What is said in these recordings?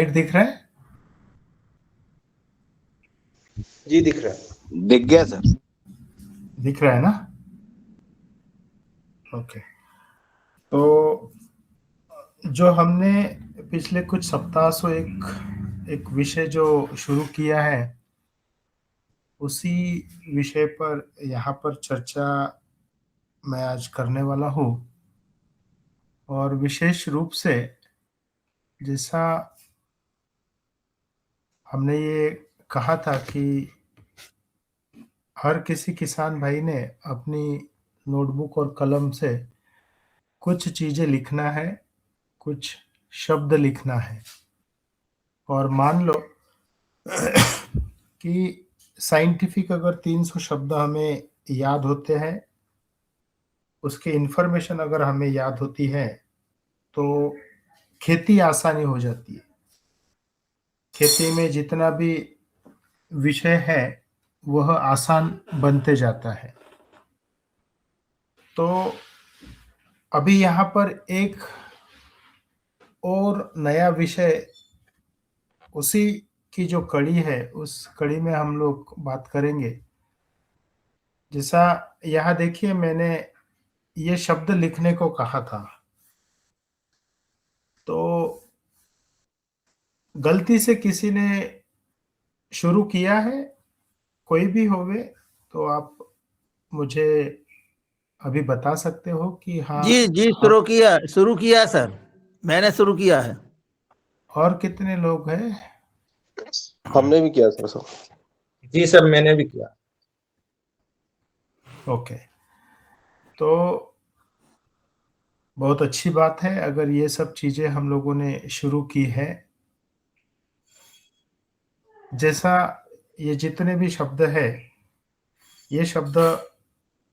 दिख रहा है? जी दिख रहा है। दिख गया सर। दिख रहा है ना? ओके। तो जो हमने पिछले कुछ सप्ताह से एक विषय जो शुरू किया है, उसी विषय पर यहाँ पर चर्चा मैं आज करने वाला हूँ। और विशेष रूप से जैसा हमने ये कहा था कि हर किसी किसान भाई ने अपनी नोटबुक और कलम से कुछ चीजें लिखना है, कुछ शब्द लिखना है। और मान लो कि साइंटिफिक अगर 300 शब्द हमें याद होते हैं, उसके इंफॉर्मेशन अगर हमें याद होती है, तो खेती आसानी हो जाती है। खेती में जितना भी विषय है वह आसान बनते जाता है। तो अभी यहाँ पर एक और नया विषय, उसी की जो कड़ी है उस कड़ी में हम लोग बात करेंगे। जैसा यहाँ देखिए, मैंने ये शब्द लिखने को कहा था, तो गलती से किसी ने शुरू किया है, कोई भी होवे, तो आप मुझे अभी बता सकते हो कि हाँ। जी जी, शुरू किया सर, मैंने शुरू किया है। और कितने लोग हैं? हमने भी किया सर। जी सर, मैंने भी किया। ओके, तो बहुत अच्छी बात है अगर ये सब चीजें हम लोगों ने शुरू की है। जैसा ये जितने भी शब्द है, ये शब्द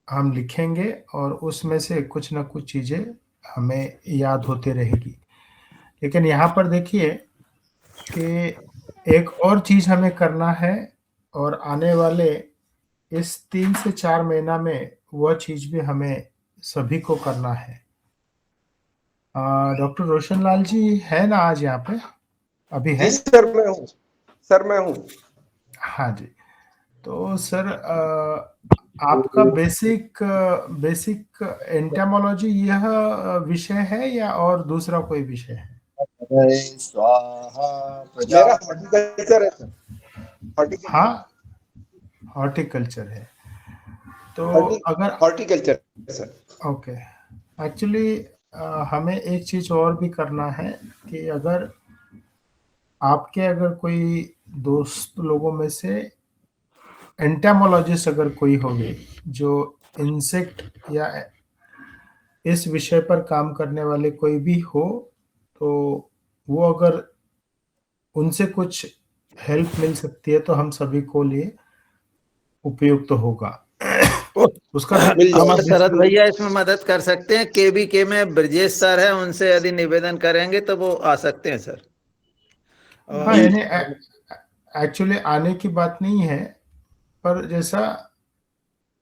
हम लिखेंगे और उसमें से कुछ ना कुछ चीजें हमें याद होती रहेगी। लेकिन यहाँ पर देखिए कि एक और चीज हमें करना है, और आने वाले इस 3 से 4 महीना में वह चीज भी हमें सभी को करना है। डॉक्टर रोशन लाल जी है ना आज यहाँ पे? अभी है? जी सर मैं हूँ। सर मैं हूँ। हाँ जी। तो सर, आपका बेसिक बेसिक एंटेमोलॉजी यह विषय है या और दूसरा कोई विषय है? स्वाहा मेरा हॉर्टिकल्चर है सर। हॉर्टिकल्चर। हाँ, हॉर्टिकल्चर है। तो अगर हॉर्टिकल्चर सर। ओके, एक्चुअली हमें एक चीज और भी करना है कि अगर आपके अगर कोई दोस्त लोगों में से एंटेमोलॉजिस्ट अगर कोई होंगे जो इंसेक्ट या इस विषय पर काम करने वाले कोई भी हो, तो वो अगर उनसे कुछ हेल्प मिल सकती है तो हम सभी को लिए उपयुक्त तो होगा। उसका हम शरद भैया इसमें मदद कर सकते हैं। केबीके में ब्रजेश सर है, उनसे यदि निवेदन करेंगे तो वो आ सकते हैं सर। हाँ, यानी एक्चुअली आने की बात नहीं है, पर जैसा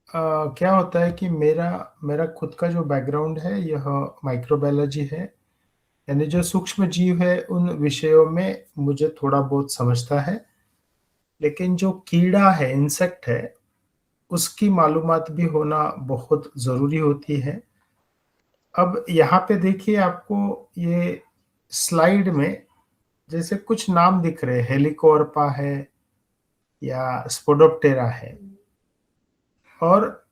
क्या होता है कि मेरा मेरा खुद का जो बैकग्राउंड है यह माइक्रोबायोलॉजी है, यानी जो सूक्ष्म जीव है उन विषयों में मुझे थोड़ा बहुत समझता है। लेकिन जो कीड़ा है, इंसेक्ट है, उसकी मालूमात भी होना बहुत ज़रूरी होती है। अब यहाँ पे देखिए, आपको ये स्लाइड में जैसे कुछ नाम दिख रहे हैं, हेलिकोर्पा है या स्पोडोप्टेरा है। और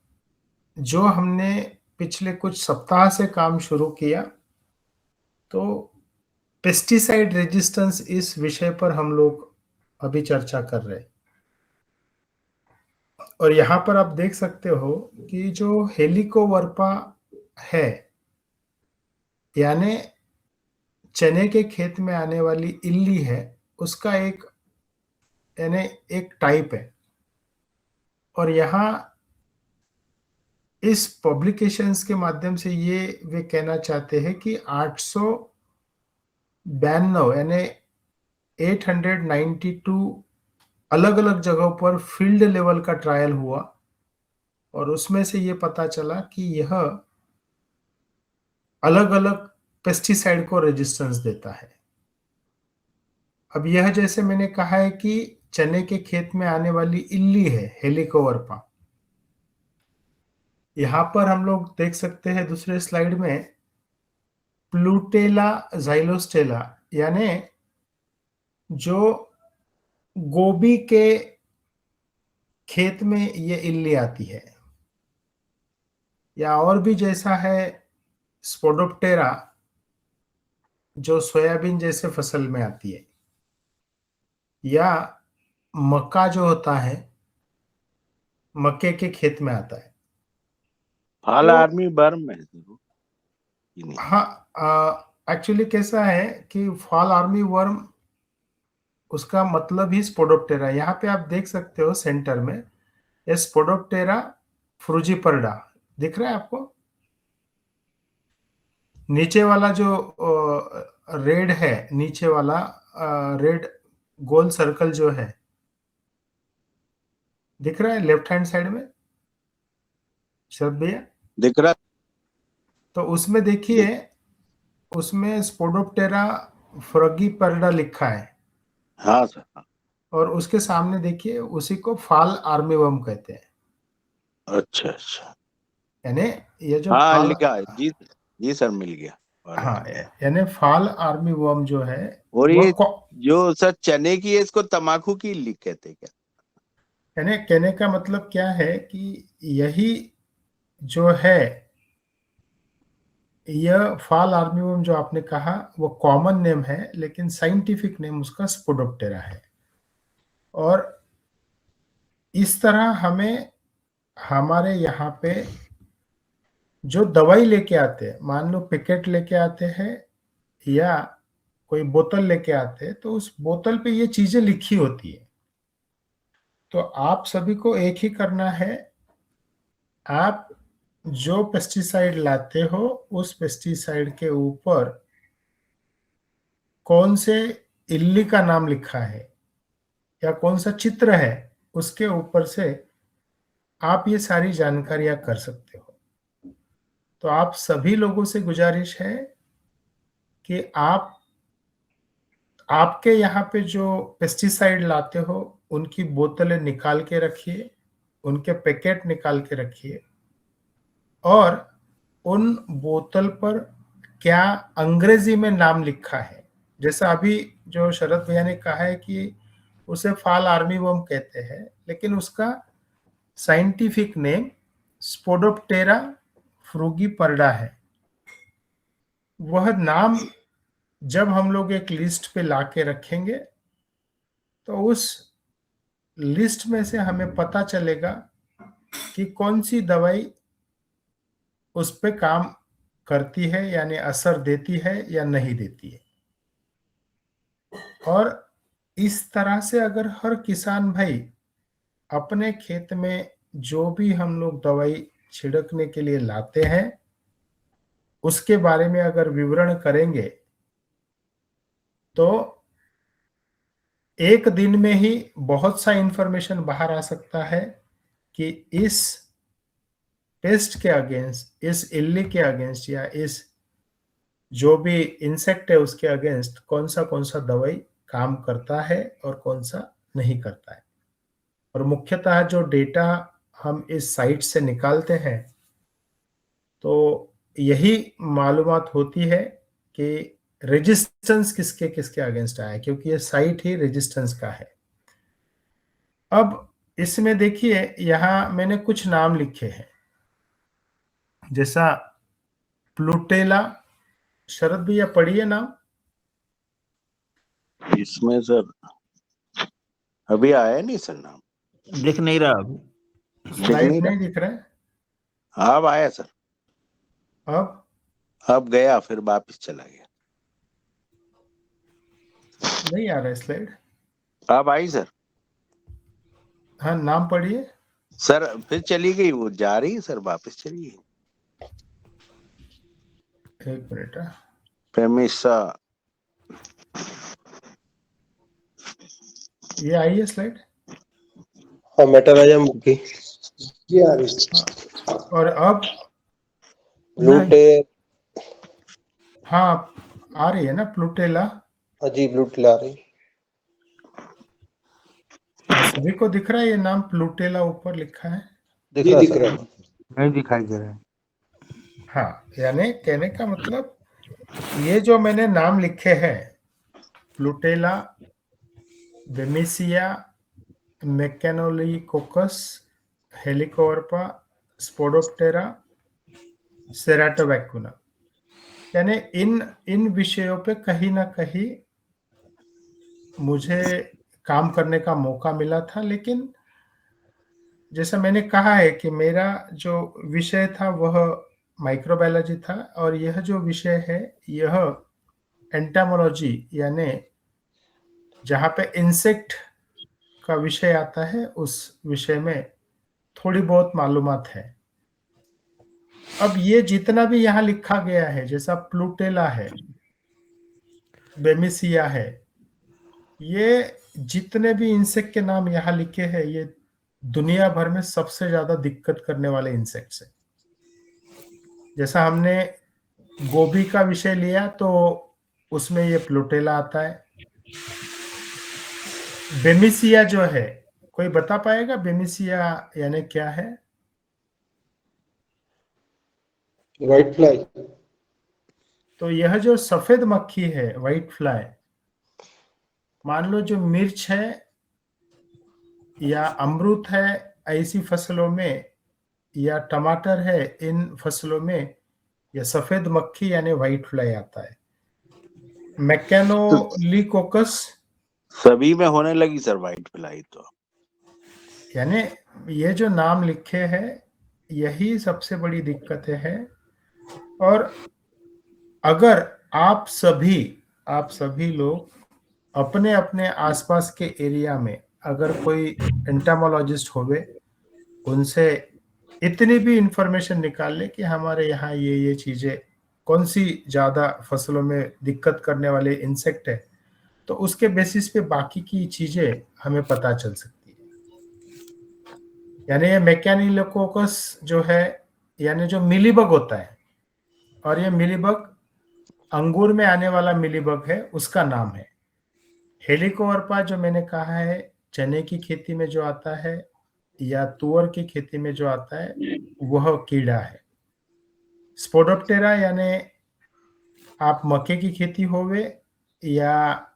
जो हमने पिछले कुछ सप्ताह से काम शुरू किया, तो पेस्टिसाइड रेजिस्टेंस इस विषय पर हम लोग अभी चर्चा कर रहे हैं। और यहाँ पर आप देख सकते हो कि जो हेलिकोवर्पा है, यानी चने के खेत में आने वाली इल्ली है, उसका एक यानी एक टाइप है। और यहाँ इस पब्लिकेशंस के माध्यम से ये वे कहना चाहते हैं कि 892 यानी 892 अलग अलग जगहों पर फील्ड लेवल का ट्रायल हुआ, और उसमें से ये पता चला कि यह अलग अलग पेस्टिसाइड को रेजिस्टेंस देता है। अब यह जैसे मैंने कहा है कि चने के खेत में आने वाली इल्ली है, हेलिकोवर्पा। यहां पर हम लोग देख सकते हैं दूसरे स्लाइड में प्लूटेला ज़ाइलोस्टेला, यानी जो गोभी के खेत में ये इल्ली आती है। या और भी जैसा है स्पोडोप्टेरा, जो सोयाबीन जैसे फसल में आती है। या मक्का जो होता है, मक्के के खेत में आता है। फॉल तो आर्मी वर्म है सर वो, कि नहीं? हाँ, एक्चुअली कैसा है कि फॉल आर्मी वर्म, उसका मतलब ही स्पोडोप्टेरा। यहाँ पे आप देख सकते हो सेंटर में ये स्पोडोप्टेरा फ्रूजिपर्डा दिख रहा है आपको। नीचे वाला जो रेड है, नीचे वाला रेड गोल सर्कल जो है, दिख रहा है लेफ्ट हैंड साइड में शरद भैया? दिख रहा? तो उसमें देखिए, उसमें स्पोडोप्टेरा फ्रॉगीपर्डा लिखा है, हाँ सर, हाँ। और उसके सामने देखिए उसी को फॉल आर्मीवर्म कहते हैं। अच्छा अच्छा, यानी ये जो हाँ फॉल, लिखा है जी। जी सर, मिल गया। हाँ, यानी फॉल आर्मीवर्म जो है और वो ये जो सर चने की है, इसको तम्बाकू की इल्ली कहते हैं क्या? यानी कहने का मतलब क्या है कि यही जो है, यह फॉल आर्मीवर्म जो आपने कहा वो कॉमन नेम है, लेकिन साइंटिफिक नेम उसका स्पोडोप्टेरा है। और इस तरह हमें हमारे यहाँ पे जो दवाई लेके आते हैं, मान लो पैकेट लेके आते हैं या कोई बोतल लेके आते हैं, तो उस बोतल पे ये चीजें लिखी होती है। तो आप सभी को एक ही करना है, आप जो पेस्टिसाइड लाते हो उस पेस्टिसाइड के ऊपर कौन से इल्ली का नाम लिखा है या कौन सा चित्र है, उसके ऊपर से आप ये सारी जानकारियां कर सकते हो। तो आप सभी लोगों से गुजारिश है कि आप आपके यहाँ पे जो पेस्टिसाइड लाते हो उनकी बोतलें निकाल के रखिए, उनके पैकेट निकाल के रखिए, और उन बोतल पर क्या अंग्रेजी में नाम लिखा है। जैसा अभी जो शरद भैया ने कहा है कि उसे फॉल आर्मीवर्म कहते हैं, लेकिन उसका साइंटिफिक नेम स्पोडोप्टेरा फ्रूगीपर्डा है। वह नाम जब हम लोग एक लिस्ट पे लाके रखेंगे तो उस लिस्ट में से हमें पता चलेगा कि कौन सी दवाई उस पे काम करती है, यानी असर देती है या नहीं देती है। और इस तरह से अगर हर किसान भाई अपने खेत में जो भी हम लोग दवाई छिड़कने के लिए लाते हैं उसके बारे में अगर विवरण करेंगे, तो एक दिन में ही बहुत सा इंफॉर्मेशन बाहर आ सकता है कि इस पेस्ट के अगेंस्ट, इस इल्ली के अगेंस्ट, या इस जो भी इंसेक्ट है उसके अगेंस्ट कौन सा दवाई काम करता है और कौन सा नहीं करता है। और मुख्यतः जो डेटा हम इस साइट से निकालते हैं, तो यही मालूमात होती है कि रेजिस्टेंस किसके किसके अगेंस्ट आया है, क्योंकि ये साइट ही रेजिस्टेंस का है। अब इसमें देखिए यहां मैंने कुछ नाम लिखे हैं, जैसा प्लूटेला। शरद भैया पढ़िए नाम। इसमें सर अभी आया नहीं सर नाम, दिख नहीं रहा अभी। स्लाइड नहीं दिख रहा है। अब आया सर, अब गया फिर वापिस चला गया। नहीं आ रहा है स्लाइड। अब आई सर। हाँ, नाम पढ़िए सर, फिर चली गई, वो जा रही है सर, वापस चली गई। एक मिनट। प्रेमिसा, ये आई है स्लाइड। हाँ, मेटाराइजम की ये आ रही। और अब प्लूटे, हाँ आ रही है ना प्लूटेला। हाँ जी, प्लूटेला आ रही। सभी को दिख रहा है ये नाम प्लूटेला ऊपर लिखा है? जी दिख रहा है। नहीं दिखाई दे रहा है। हाँ, यानी कहने का मतलब ये जो मैंने नाम लिखे हैं, प्लूटेला, बेमिसिया, मेकेनोलिकोकस, हेलिकोवर्पा, स्पोडोप्टेरा, सेराटोवैक्यूना, यानी इन विषयों पे कहीं ना कहीं मुझे काम करने का मौका मिला था। लेकिन जैसा मैंने कहा है कि मेरा जो विषय था वह माइक्रोबायोलॉजी था, और यह जो विषय है यह एंटामोलॉजी, यानी जहाँ पे इंसेक्ट का विषय आता है उस विषय में थोड़ी बहुत मालूमात है। अब ये जितना भी यहाँ लिखा गया है, जैसा प्लूटेला है, बेमिसिया है, ये जितने भी इंसेक्ट के नाम यहाँ लिखे हैं ये दुनिया भर में सबसे ज्यादा दिक्कत करने वाले इंसेक्ट्स हैं। जैसा हमने गोभी का विषय लिया तो उसमें ये प्लूटेला आता है। बेमिसिया जो है, कोई बता पाएगा बेमिसिया यानी क्या है? White fly. तो यह जो सफेद मक्खी है, व्हाइट फ्लाई, मान लो जो मिर्च है या अमरूद है ऐसी फसलों में, या टमाटर है इन फसलों में, यह सफेद मक्खी यानी व्हाइट फ्लाई आता है। मैकेनोलिकोकस सभी में होने लगी सर व्हाइट फ्लाई तो। यानी ये जो नाम लिखे हैं यही सबसे बड़ी दिक्कतें हैं। और अगर आप सभी लोग अपने अपने आसपास के एरिया में अगर कोई एंटामोलॉजिस्ट होवे, उनसे इतनी भी इंफॉर्मेशन निकाल ले कि हमारे यहाँ ये चीजें कौन सी ज्यादा फसलों में दिक्कत करने वाले इंसेक्ट है, तो उसके बेसिस पे बाकी की चीजें हमें पता चल सकती है। यानी ये मैकेनिलोकोकस जो है, यानी जो मिलीबग होता है, और ये मिलीबग अंगूर में आने वाला मिलीबग है, उसका नाम है। हेलिकोवर्पा जो मैंने कहा है चने की खेती में जो आता है या तुअर की खेती में जो आता है वह कीड़ा है। स्पोडोप्टेरा यानी आप मक्के की खेती होवे या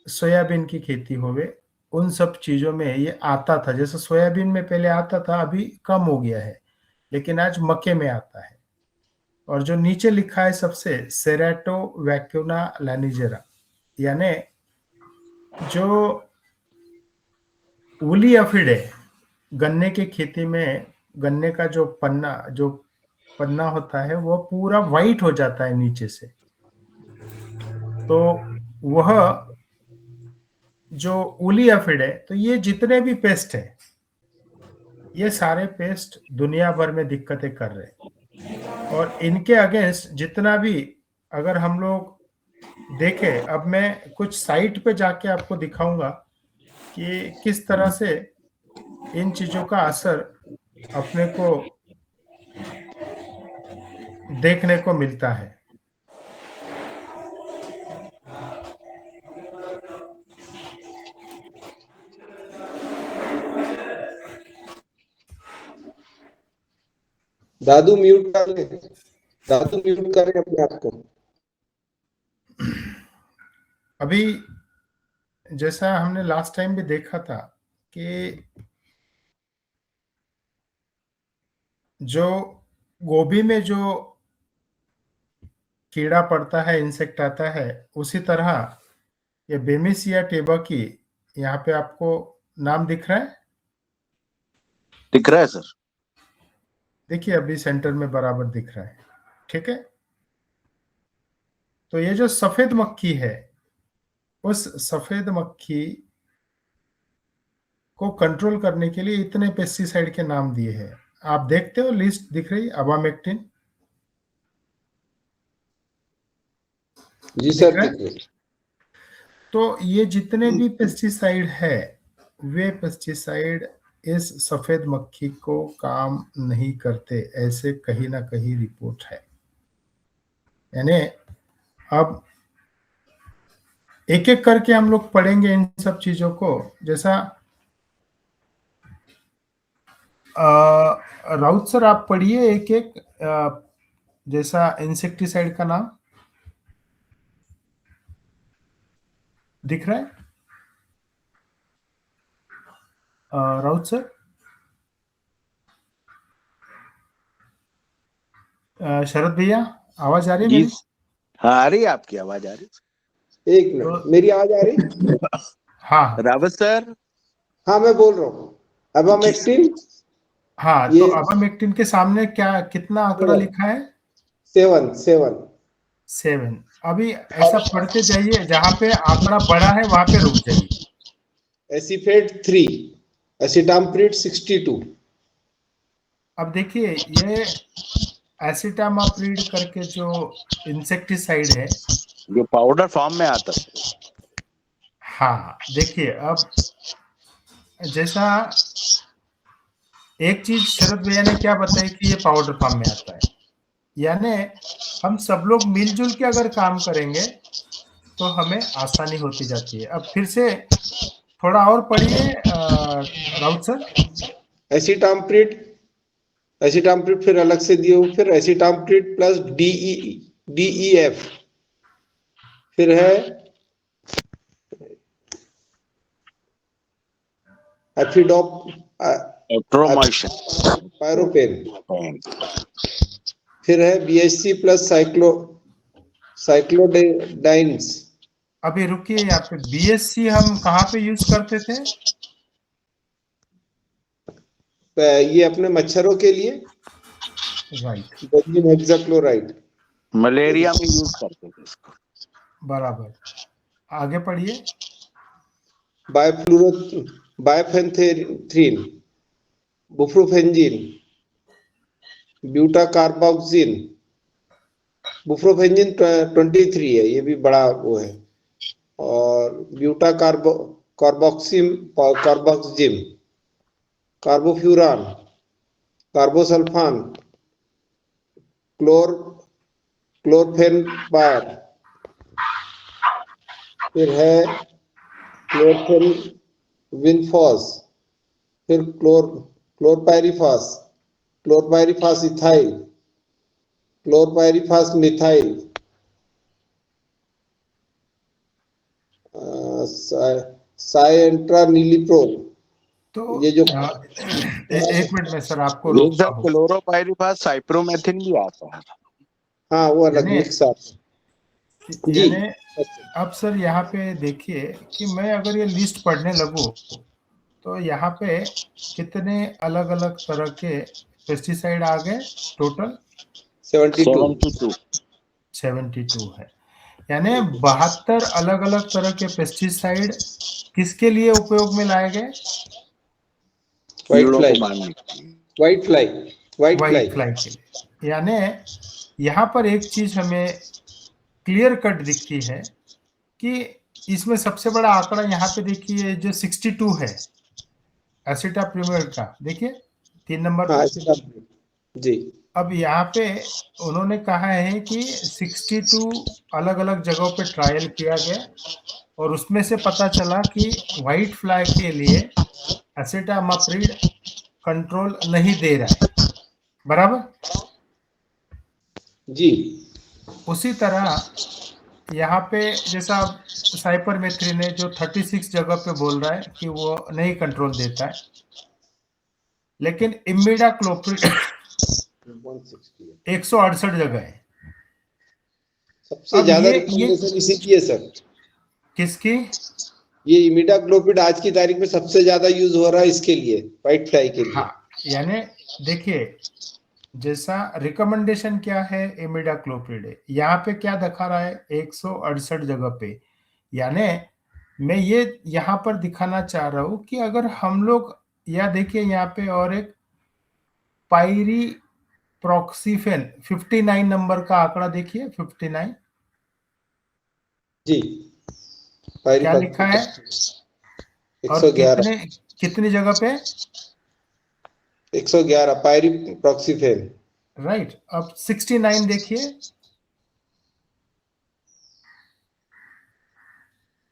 सोयाबीन की खेती होवे, उन सब चीजों में ये आता था। जैसे सोयाबीन में पहले आता था, अभी कम हो गया है, लेकिन आज मक्के में आता है। और जो नीचे लिखा है सबसे, सेराटोवैक्यूना लैनिजेरा, यानी जो वूली एफिड है, गन्ने की खेती में गन्ने का जो पन्ना होता है वो पूरा वाइट हो जाता है नीचे से। तो वह जो वूली एफिड है, तो ये जितने भी पेस्ट है, ये सारे पेस्ट दुनिया भर में दिक्कतें कर रहे हैं। और इनके अगेंस्ट जितना भी अगर हम लोग देखें, अब मैं कुछ साइट पे जाके आपको दिखाऊंगा कि किस तरह से इन चीजों का असर अपने को देखने को मिलता है। दादू म्यूट कर ले, दादू म्यूट करें अपने आप को। अभी जैसा हमने लास्ट टाइम भी देखा था कि जो गोभी में जो कीड़ा पड़ता है, इंसेक्ट आता है, उसी तरह ये बेमिसिया टेबकी, यहाँ पे आपको नाम दिख रहा है? दिख रहा है सर। देखिए अभी सेंटर में बराबर दिख रहा है, ठीक है। तो ये जो सफेद मक्खी है, उस सफेद मक्खी को कंट्रोल करने के लिए इतने पेस्टिसाइड के नाम दिए हैं। आप देखते हो लिस्ट दिख रही, अबामेक्टिन। जी सर दिख रहे। तो ये जितने भी पेस्टिसाइड है, वे पेस्टिसाइड इस सफेद मक्खी को काम नहीं करते, ऐसे कहीं ना कहीं रिपोर्ट है। यानी अब एक एक करके हम लोग पढ़ेंगे इन सब चीजों को। जैसा राउत सर आप पढ़िए एक एक, जैसा इंसेक्टिसाइड का नाम दिख रहा है राउत सर? शरद भैया आवाज आ रही है जी मेरी? हाँ आ रही है, आपकी आवाज आ रही एक मिनट, मेरी आवाज आ रही? हाँ है। रावत सर, हाँ मैं बोल रहा हूँ। अबामेक्टिन हाँ, ये तो अबामेक्टिन के सामने क्या कितना आंकड़ा लिखा है? 7। 7। अभी ऐसा पढ़ते जाइए, जहां पे आंकड़ा बड़ा है वहां पे रुक जाइए। एसिफेट 3, एसिटाम्प्रिड 62। अब देखिए ये एसिटामाप्रिड करके जो इंसेक्टिसाइड है, जो पाउडर फॉर्म में आता है। हाँ देखिए, अब जैसा एक चीज शरद भैया ने क्या बताई कि ये पाउडर फॉर्म में आता है, यानी हम सब लोग मिलजुल के अगर काम करेंगे तो हमें आसानी होती जाती है। अब फिर से थोड़ा और पढ़िए राउत सर। एसिटाम्प्रिड, एसिटाम्प्रिड फिर अलग से दिए हुए, फिर एसिटाम्प्रिड प्लस DEF, फिर है एफिडोप एट्रोमाइसिन, पायरोपेन, फिर है BHC प्लस साइक्लोडाइन्स। अभी रुकिए, यहाँ पे BSC हम कहाँ पे यूज करते थे? ये अपने मच्छरों के लिए, राइट, बेंजीन हेक्साक्लोराइड। मलेरिया में यूज करते थे इसको। बराबर। आगे पढ़िए। बायफेन्थ्रीन, बुप्रोफेंजिन, ब्यूटाकार्बोक्सिन। बुप्रोफेंजिन 23 है, ये भी बड़ा वो है। और कार्बोक्सिम, कार्बोफ्यूरान, कार्बोसल्फान, क्लोरफेनबायर, फिर है क्लोरफेनविनफॉस, फिर क्लोरपायरिफास इथाइल, क्लोरपायरिफास मिथाइल, साइएंट्रानिलिप्रोल। तो ये जो एक मिनट में सर आपको ये रोकता सब हूँ। क्लोरोपाइरिफास साइप्रोमेथिन भी आता है। हाँ वो अलग यानी मिक्स आता है जी। यानी अब सर यहाँ पे देखिए कि मैं अगर ये लिस्ट पढ़ने लगूँ तो यहाँ पे कितने अलग अलग तरह के पेस्टिसाइड आ गए? टोटल 72 72 है। यानी 72 अलग अलग तरह के पेस्टिसाइड किसके लिए उपयोग में लाए गए? व्हाइट कीड़ों फ्लाई, को मारने के लिए। White white fly. फ्लाई के लिए। यानी यहाँ पर एक चीज हमें क्लियर कट दिखती है कि इसमें सबसे बड़ा आंकड़ा यहाँ पे देखिए जो 62 है एसिटाप्रिमेड का, देखिए 3 नंबर हाँ पे। जी। अब यहाँ पे उन्होंने कहा है कि 62 अलग अलग जगहों पे ट्रायल किया गया और उसमें से पता चला कि व्हाइट फ्लाई के लिए एसिटामाप्रिड कंट्रोल नहीं दे रहा है, बराबर। जी उसी तरह यहाँ पे जैसा साइपरमेथ्रिन है जो 36 जगह पे बोल रहा है कि वो नहीं कंट्रोल देता है, लेकिन इमिडाक्लोप्रिड 168 जगह है। सबसे अब ज्यादा ये रिकमेंडेशन इसी की है सर। किसकी? ये इमिडाक्लोपिड आज की तारीख में सबसे ज्यादा यूज हो रहा है इसके लिए, व्हाइट फ्लाई के लिए। हाँ, यानी देखिए जैसा रिकमेंडेशन क्या है इमिडाक्लोप्रिड, यहाँ पे क्या दिखा रहा है 168 जगह पे। यानी मैं ये यहाँ पर दिखाना चाह रहा हूँ कि अगर हम लोग, या देखिए यहाँ पे और एक पायरी प्रॉक्सीफेन 59 नंबर का आंकड़ा देखिए, 59 जी क्या लिखा है और 111 कितनी जगह पे? 111 पायरी प्रॉक्सीफेन। राइट। अब 69 देखिए,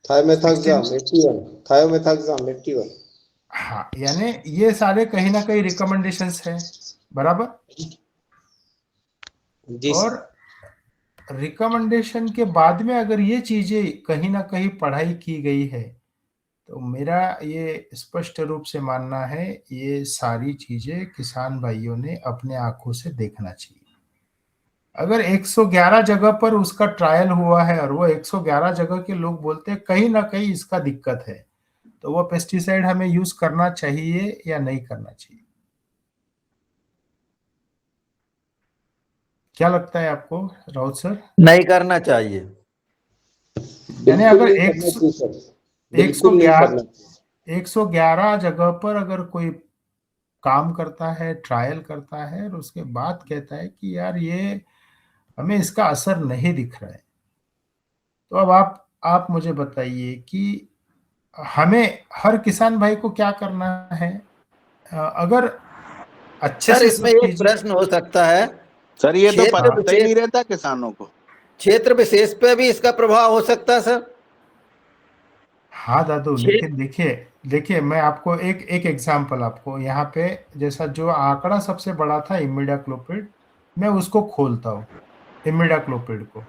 थायोमेथाक्साम 81, थायोमेथाक्साम 81। हाँ, यानी ये सारे कहीं ना कहीं रिकमेंडेशंस है, बराबर। जी और सर। रिकमेंडेशन के बाद में अगर ये चीजें कहीं ना कहीं पढ़ाई की गई है, तो मेरा ये स्पष्ट रूप से मानना है ये सारी चीजें किसान भाइयों ने अपने आंखों से देखना चाहिए। अगर 111 जगह पर उसका ट्रायल हुआ है और वो 111 जगह के लोग बोलते हैं कहीं ना कहीं इसका दिक्कत है, तो वो पेस्टिसाइड हमें यूज करना चाहिए या नहीं करना चाहिए? क्या लगता है आपको राउत सर? नहीं करना चाहिए। यानी बिल्कुल अगर नहीं करना चाहिए सर, बिल्कुल नहीं करना चाहिए। 111 जगह पर अगर कोई काम करता है, ट्रायल करता है और उसके बाद कहता है कि यार ये हमें इसका असर नहीं दिख रहा है, तो अब आप मुझे बताइए कि हमें हर किसान भाई को क्या करना है? अगर अच्छे सर से इसमें सब एक चीजें। प्रश्न हो सकता है, सर ये तो क्षेत्र पता ही नहीं रहता किसानों को। क्षेत्र विशेष पे भी इसका प्रभाव हो सकता है सर। हाँ दादू, क्षेत्र लेकिन देखिए देखिए मैं आपको एक एक एग्जांपल आपको यहाँ पे, जैसा जो आंकड़ा सबसे बड़ा था इमिडाक्लोपिड, मैं उसको खोलता हूँ, इमिडाक्लोपिड को।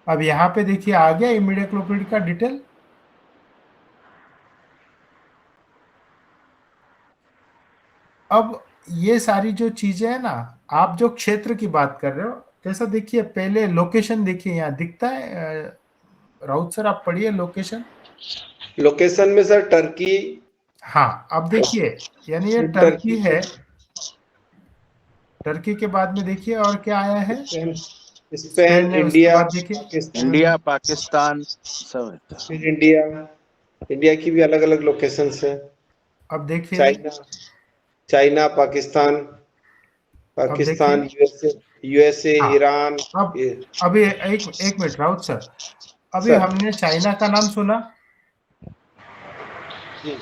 अब यहाँ पे देखिए आ गया इमिडाक्लोपिड का डिटेल। अब ये सारी जो चीजें है ना, आप जो क्षेत्र की बात कर रहे हो, जैसा देखिए पहले लोकेशन देखिए यहाँ दिखता है। राउत सर आप पढ़िए लोकेशन। लोकेशन में सर टर्की, हाँ, अब देखिए यानी ये टर्की टर्की, है। टर्की के बाद में देखिए और क्या आया है? स्पेन, स्पेन स्पेन, है, उसके इंडिया, बाद देखिए पाकिस्तान, इंडिया, पाकिस्तान सब है। फिर इंडिया, इंडिया की भी अलग अलग लोकेशंस है। अब देखिए चाइना, चाइना, पाकिस्तान, अब देखिए यूएसए, यूएसए, हाँ। ईरान। अब ये अभी एक मिनट राउत सर, अभी सर हमने चाइना का नाम सुना, जी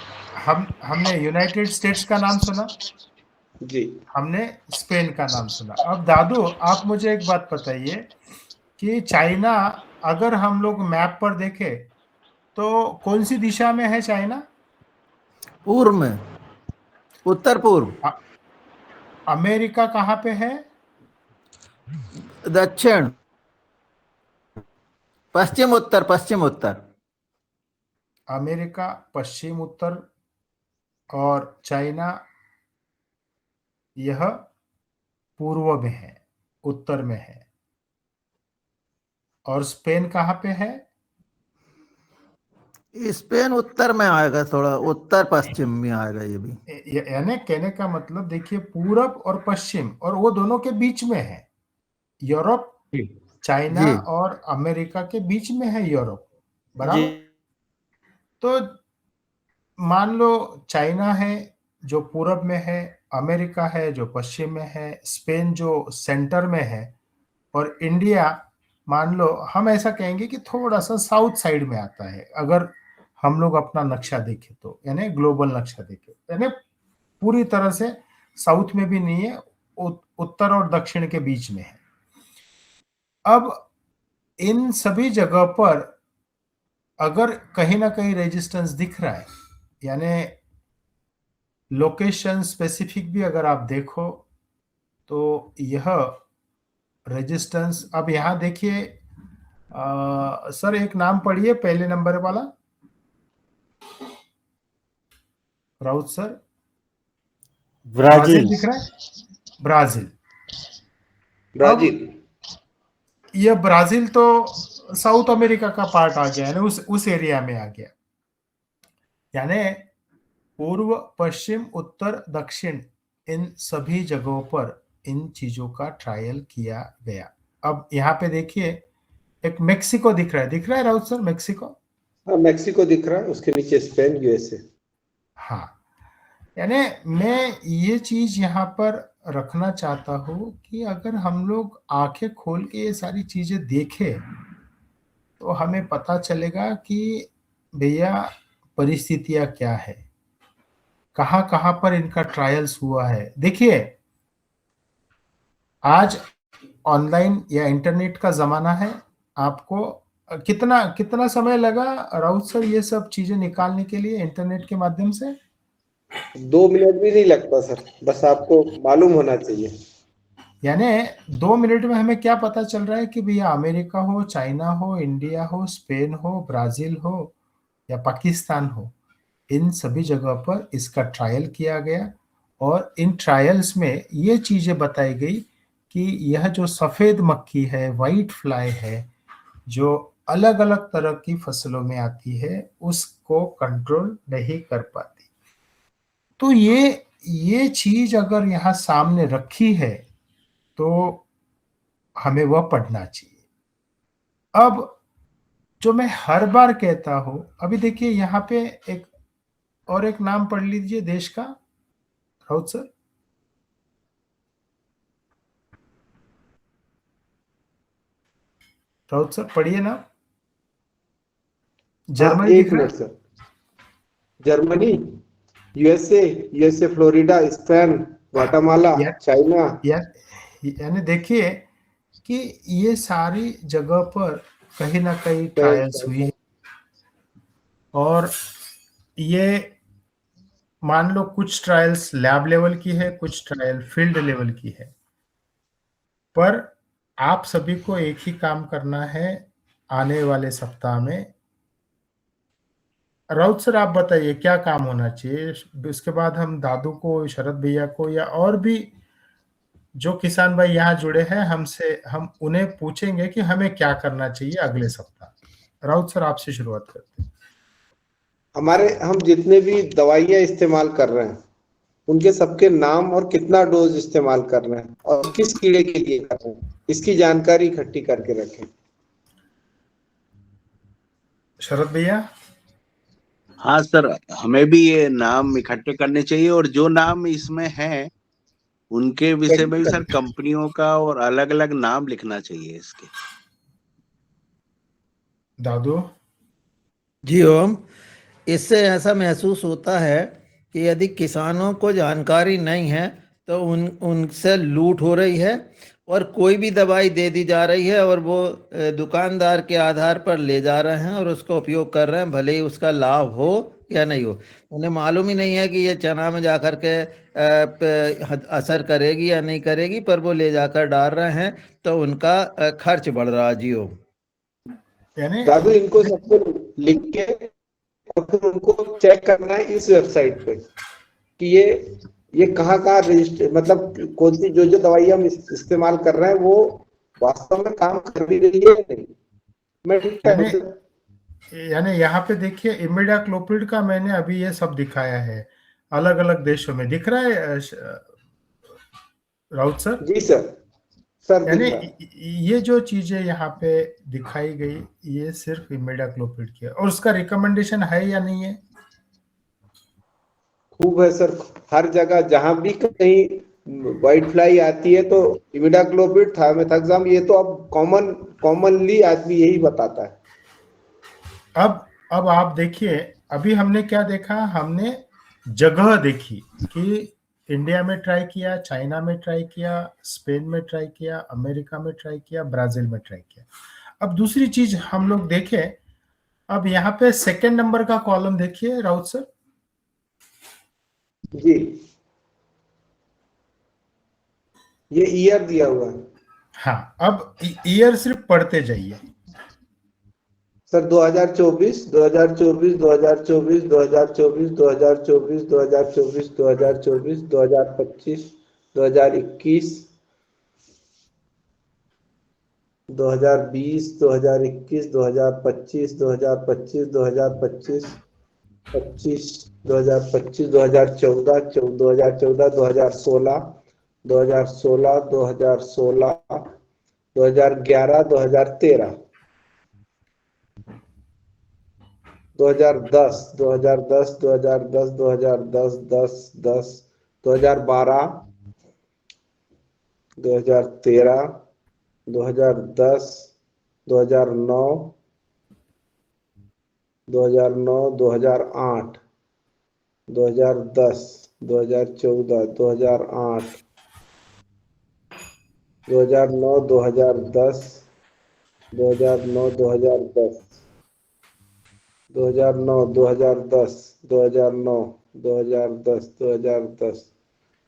हमने यूनाइटेड स्टेट्स का नाम सुना, जी हमने स्पेन का नाम सुना। अब दादू आप मुझे एक बात बताइए कि चाइना, अगर हम लोग मैप पर देखें तो कौन सी दिशा में है चाइना? पूर्व में, उत्तर पूर्व, अ- अमेरिका कहाँ पे है? दक्षिण, पश्चिम उत्तर, पश्चिम उत्तर। अमेरिका पश्चिम उत्तर, और चाइना यह पूर्व में है, उत्तर में है। और स्पेन कहाँ पे है? स्पेन उत्तर में आएगा, थोड़ा उत्तर पश्चिम में आएगा ये भी। यानी कहने का मतलब देखिए पूरब और पश्चिम, और वो दोनों के बीच में है यूरोप। चाइना जी और अमेरिका के बीच में है यूरोप, जी बराबर। तो मान लो चाइना है जो पूरब में है, अमेरिका है जो पश्चिम में है, स्पेन जो सेंटर में है, और इंडिया मान लो हम ऐसा कहेंगे कि थोड़ा सा साउथ साइड में आता है, अगर हम लोग अपना नक्शा देखें तो, यानी ग्लोबल नक्शा देखें, यानी पूरी तरह से साउथ में भी नहीं है, उत्तर और दक्षिण के बीच में है। अब इन सभी जगह पर अगर कहीं ना कहीं रेजिस्टेंस दिख रहा है, यानी लोकेशन स्पेसिफिक भी अगर आप देखो, तो यह रेजिस्टेंस, अब यहां देखिए सर एक नाम पढ़िए पहले नंबर वाला, राउत सर। Brazil Brazil. दिख रहा है, ब्राजील। अब ब्राजील। ये ब्राजील तो साउथ अमेरिका का पार्ट आ गया है ना, उस एरिया में आ गया, यानी पूर्व पश्चिम उत्तर दक्षिण इन सभी जगहों पर इन चीजों का ट्रायल किया गया। अब यहाँ पे देखिए एक मेक्सिको दिख रहा है राउत सर, मेक्सिको। हाँ, मेक्सिको दिख रहा है, उसके नीचे स्पेन, यूएसए। हाँ, यानी मैं ये चीज यहाँ पर रखना चाहता हूँ कि अगर हम लोग आंखें खोल के ये सारी चीजें देखें, तो हमें पता चलेगा कि भैया परिस्थितियां क्या है, कहाँ कहाँ पर इनका ट्रायल्स हुआ है। देखिए आज ऑनलाइन या इंटरनेट का जमाना है, आपको कितना कितना समय लगा राउत सर ये सब चीजें निकालने के लिए इंटरनेट के माध्यम से? 2 मिनट भी नहीं लगता सर, बस आपको मालूम होना चाहिए। यानी 2 मिनट में हमें क्या पता चल रहा है कि भैया अमेरिका हो, चाइना हो, इंडिया हो, स्पेन हो, ब्राजील हो या पाकिस्तान हो, इन सभी जगह पर इसका ट्रायल किया गया और इन ट्रायल्स में ये चीजें बताई गई कि यह जो सफेद मक्खी है, व्हाइट फ्लाई है, जो अलग अलग तरह की फसलों में आती है, उसको कंट्रोल नहीं कर पाती। तो ये चीज अगर यहाँ सामने रखी है तो हमें वह पढ़ना चाहिए। अब जो मैं हर बार कहता हूं, अभी देखिए यहाँ पे एक और एक नाम पढ़ लीजिए देश का, राउत सर। राउत सर पढ़िए ना। हाँ, जर्मनी एक दिख रहा minute sir. Germany, USA, Florida, Spain, Guatemala, है? चाइना। यानी देखिए कि ये सारी जगह पर कहीं ना कहीं ट्रायल्स हुई है और ये मान लो कुछ ट्रायल्स लैब लेवल की है, कुछ ट्रायल फील्ड लेवल की है, पर आप सभी को एक ही काम करना है आने वाले सप्ताह में। राउत सर आप बताइए क्या काम होना चाहिए, उसके बाद हम दादू को, शरद भैया को या और भी जो किसान भाई यहाँ जुड़े हैं हमसे, हम उन्हें पूछेंगे कि हमें क्या करना चाहिए अगले सप्ताह। राउत सर आपसे शुरुआत करते हैं। हम जितने भी दवाइयाँ इस्तेमाल कर रहे हैं उनके सबके नाम और कितना डोज इस्तेमाल कर रहे हैं और किस कीड़े के लिए कर रहे हैं, इसकी जानकारी इकट्ठी करके रखें। शरद भैया। हाँ सर, हमें भी ये नाम इकट्ठे करने चाहिए और जो नाम इसमें हैं उनके विषय में भी सर कंपनियों का और अलग अलग नाम लिखना चाहिए इसके। दादू। जी ओम, इससे ऐसा महसूस होता है कि यदि किसानों को जानकारी नहीं है तो उनसे लूट हो रही है और कोई भी दवाई दे दी जा रही है और वो दुकानदार के आधार पर ले जा रहे हैं और उसका उपयोग कर रहे हैं, भले ही उसका लाभ हो या नहीं हो। उन्हें मालूम ही नहीं है कि ये चना में जाकर के असर करेगी या नहीं करेगी, पर वो ले जाकर डाल रहे हैं तो उनका खर्च बढ़ रहा है। जी ओम। यानी दादू, इनको सबको लिख के और फिर उनको चेक करना है इस वेबसाइट पे कि ये कहाँ रजिस्टर, मतलब कौन सी जो दवाई हम इस्तेमाल कर रहे हैं वो वास्तव में काम कर भी रही है नहीं। मैं यानी यहाँ पे देखिए इमिडाक्लोपिड का मैंने अभी ये सब दिखाया है, अलग अलग देशों में दिख रहा है राउत सर। जी सर यानी दिख रहा। ये जो चीजें यहाँ पे दिखाई गई ये सिर्फ इमिडाक्लोपिड की है और उसका रिकमेंडेशन है या नहीं है? खूब है सर, हर जगह जहां भी कहीं व्हाइट फ्लाई आती है तो इमिडाक्लोपिड, थायमेथाक्साम, ये तो अब कॉमनली आदमी यही बताता है। अब आप देखिए, अभी हमने क्या देखा, हमने जगह देखी कि इंडिया में ट्राई किया, चाइना में ट्राई किया, स्पेन में ट्राई किया, अमेरिका में ट्राई किया, ब्राजील में ट्राई किया। अब दूसरी चीज हम लोग देखें, अब यहाँ पे सेकंड नंबर का कॉलम देखिए राउत सर। जी, ये ईयर दिया हुआ है। हाँ, अब ईयर सिर्फ पढ़ते जाइए सर 2024, 2024, 2024, 2024, 2024, 2024, 2024, 2025, 2021, 2020, 2021, 2025, 2025, 2025, 25, 2025, 2014, 2014, 2016, 2016, 2016, 2011, 2013, 2010, 2010, 2010, 2010, 10, 10, 2012, 2013, 2010, 2009, 2009, 2008, 2010, 2014, 2008, 2009, 2010, 2009, 2010, 2009, 2010, 2009, 2010, 2010,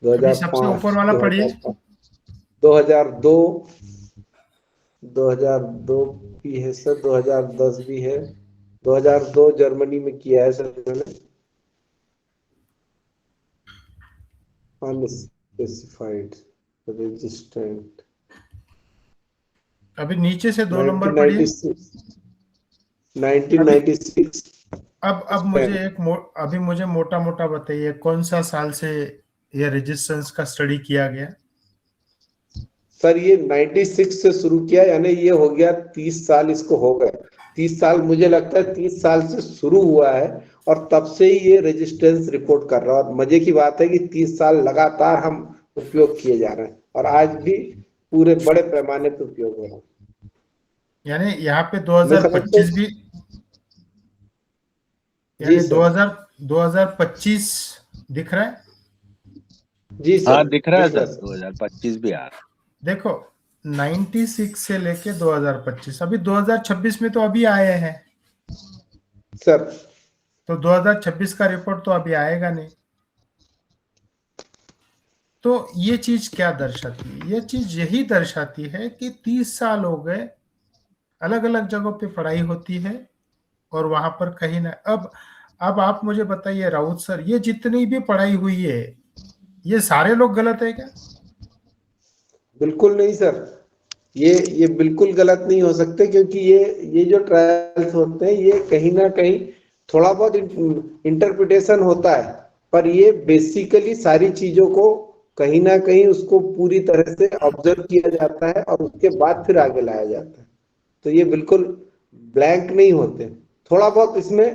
अभी सबसे 2005, ऊपर वाला पढ़िए। 2002, 2002 भी है सर, 2010 भी है, 2002 जर्मनी में किया है सर मैंने, अनस्पेसिफाइड रेजिस्टेंट, अभी नीचे से 2 नंबर पढ़िए। 1996। अब अभी मुझे मोटा मोटा बताइए कौन सा साल से ये रेजिस्टेंस का स्टडी किया गया। सर ये 96 से शुरू किया, यानी ये हो गया 30 साल इसको हो गए। 30 साल मुझे लगता है 30 साल से शुरू हुआ है और तब से ही ये रेजिस्टेंस रिपोर्ट कर रहा है। और मजे की बात है कि 30 साल लगातार हम उपयोग किए जा रहे हैं और आज भी पूरे बड़े पैमाने पर उपयोग हो रहा है। यानी यहाँ पे मैं समझता 2025 भी, जी यानी सर, 2025 दिख रहा है। जी सर, हाँ दिख रहा है दिख रहा सर, है। 2025 भी आ रहा देखो 96 से लेके 2025, अभी 2026 में तो अभी आए हैं, सर तो 2026 का रिपोर्ट तो अभी आएगा नहीं। तो ये चीज क्या दर्शाती है? ये चीज यही दर्शाती है कि 30 साल हो गए, अलग अलग जगहों पे पढ़ाई होती है और वहां पर कहीं ना, अब आप मुझे बताइए राउत सर, ये जितनी भी पढ़ाई हुई है ये सारे लोग गलत है क्या? बिल्कुल नहीं सर, ये बिल्कुल गलत नहीं हो सकते, क्योंकि ये जो ट्रायल्स होते हैं ये कहीं ना कहीं थोड़ा बहुत इंटरप्रिटेशन होता है, पर ये बेसिकली सारी चीजों को कहीं ना कहीं उसको पूरी तरह से ऑब्जर्व किया जाता है और उसके बाद फिर आगे लाया जाता है। तो ये बिल्कुल ब्लैंक नहीं होते, थोड़ा बहुत इसमें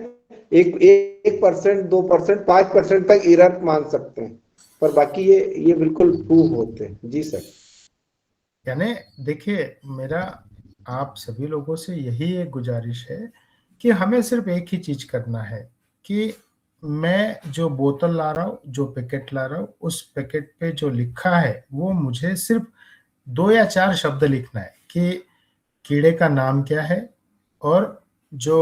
1%, 2%, 5% तक एरर मान सकते हैं, पर बाकी ये बिल्कुल प्रूव होते हैं। जी सर। यानी देखिए, मेरा आप सभी लोगों से यही एक गुजारिश है कि हमें सिर्फ एक ही चीज करना है कि मैं जो बोतल ला रहा हूँ, जो पैकेट ला रहा हूँ, उस पैकेट पे जो लिखा है वो मुझे सिर्फ 2 या 4 शब्द लिखना है कि कीड़े का नाम क्या है और जो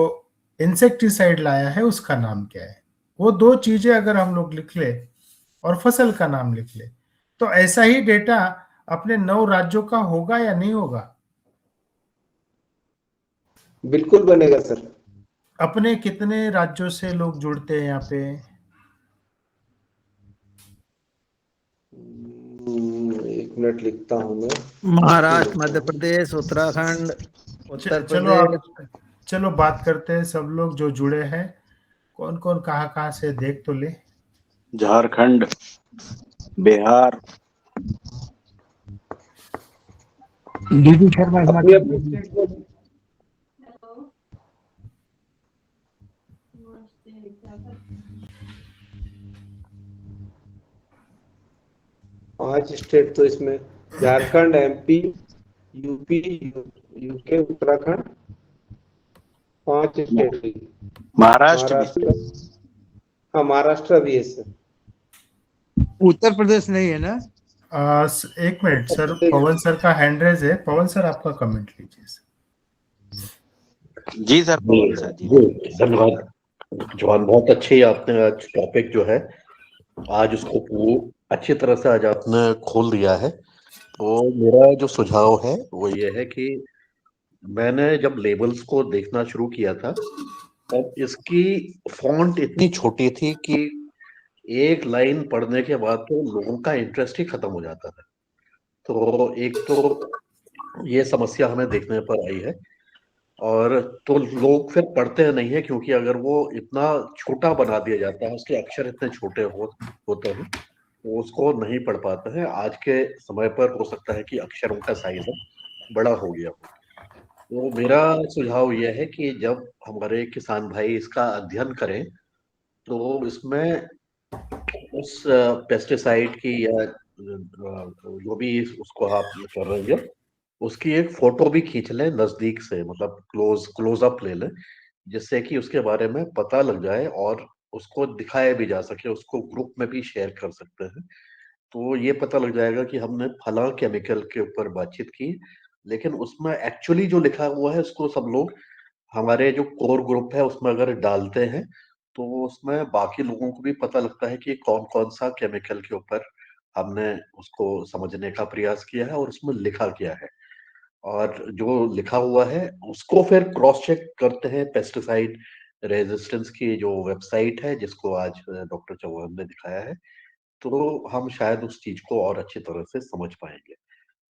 इंसेक्टिसाइड लाया है उसका नाम क्या है। वो 2 चीजें अगर हम लोग लिख ले और फसल का नाम लिख ले, तो ऐसा ही डेटा अपने 9 राज्यों का होगा या नहीं होगा? बिल्कुल बनेगा सर। अपने कितने राज्यों से लोग जुड़ते हैं यहाँ पे? एक मिनट लिखता हूं मैं। महाराष्ट्र, मध्य प्रदेश, उत्तराखंड, उत्तर चलो प्रदेश। चलो बात करते हैं सब लोग जो जुड़े हैं, कौन कौन कहाँ कहाँ से, देख तो ले। झारखंड, बिहार, डीडी शर्मा अपनी हिमाचल अपनी प्रदेश। स्टेट को 5 स्टेट तो इसमें Jharkhand, MP, UP, UK, Uttarakhand, 5 state. Maharashtra भी। महाराष्ट्र, हाँ महाराष्ट्र भी है सर। उत्तर प्रदेश नहीं है ना? एक मिनट सर, पवन सर का हैंड रेज है। पवन सर आपका कमेंट लीजिए सर। जी सर, पवन सर जी। धन्यवाद जवान, बहुत अच्छे आपने आज टॉपिक जो है आज उसको अच्छी तरह से आज आपने खोल दिया है। तो मेरा जो सुझाव है वो ये है कि मैंने जब लेबल्स को देखना शुरू किया था तब इसकी फॉन्ट इतनी छोटी थी कि एक लाइन पढ़ने के बाद तो लोगों का इंटरेस्ट ही खत्म हो जाता था। तो एक तो ये समस्या हमें देखने पर आई है, और तो लोग फिर पढ़ते नहीं है क्योंकि अगर वो इतना छोटा बना दिया जाता है, उसके अक्षर इतने छोटे होते हैं, वो उसको नहीं पढ़ पाते हैं। आज के समय पर हो सकता है कि अक्षरों का साइज बड़ा हो गया हो। तो मेरा सुझाव यह है कि जब हमारे किसान भाई इसका अध्ययन करें तो इसमें उस पेस्टिसाइड की या जो भी उसको आप ये कर रहे हैं उसकी एक फोटो भी खींच लें नजदीक से, मतलब क्लोज अप ले लें, जिससे कि उसके बारे में पता लग जाए और उसको दिखाया भी जा सके, उसको ग्रुप में भी शेयर कर सकते हैं। तो ये पता लग जाएगा कि हमने फला केमिकल के ऊपर बातचीत की, लेकिन उसमें एक्चुअली जो लिखा हुआ है उसको सब लोग हमारे जो कोर ग्रुप है उसमें अगर डालते हैं तो उसमें बाकी लोगों को भी पता लगता है कि कौन कौन सा केमिकल के ऊपर हमने उसको समझने का प्रयास किया है और उसमें लिखा क्या है, और जो लिखा हुआ है उसको फिर क्रॉस चेक करते हैं पेस्टिसाइड रेजिस्टेंस की जो वेबसाइट है, जिसको आज डॉक्टर चौहान ने दिखाया है, तो हम शायद उस चीज को और अच्छी तरह से समझ पाएंगे।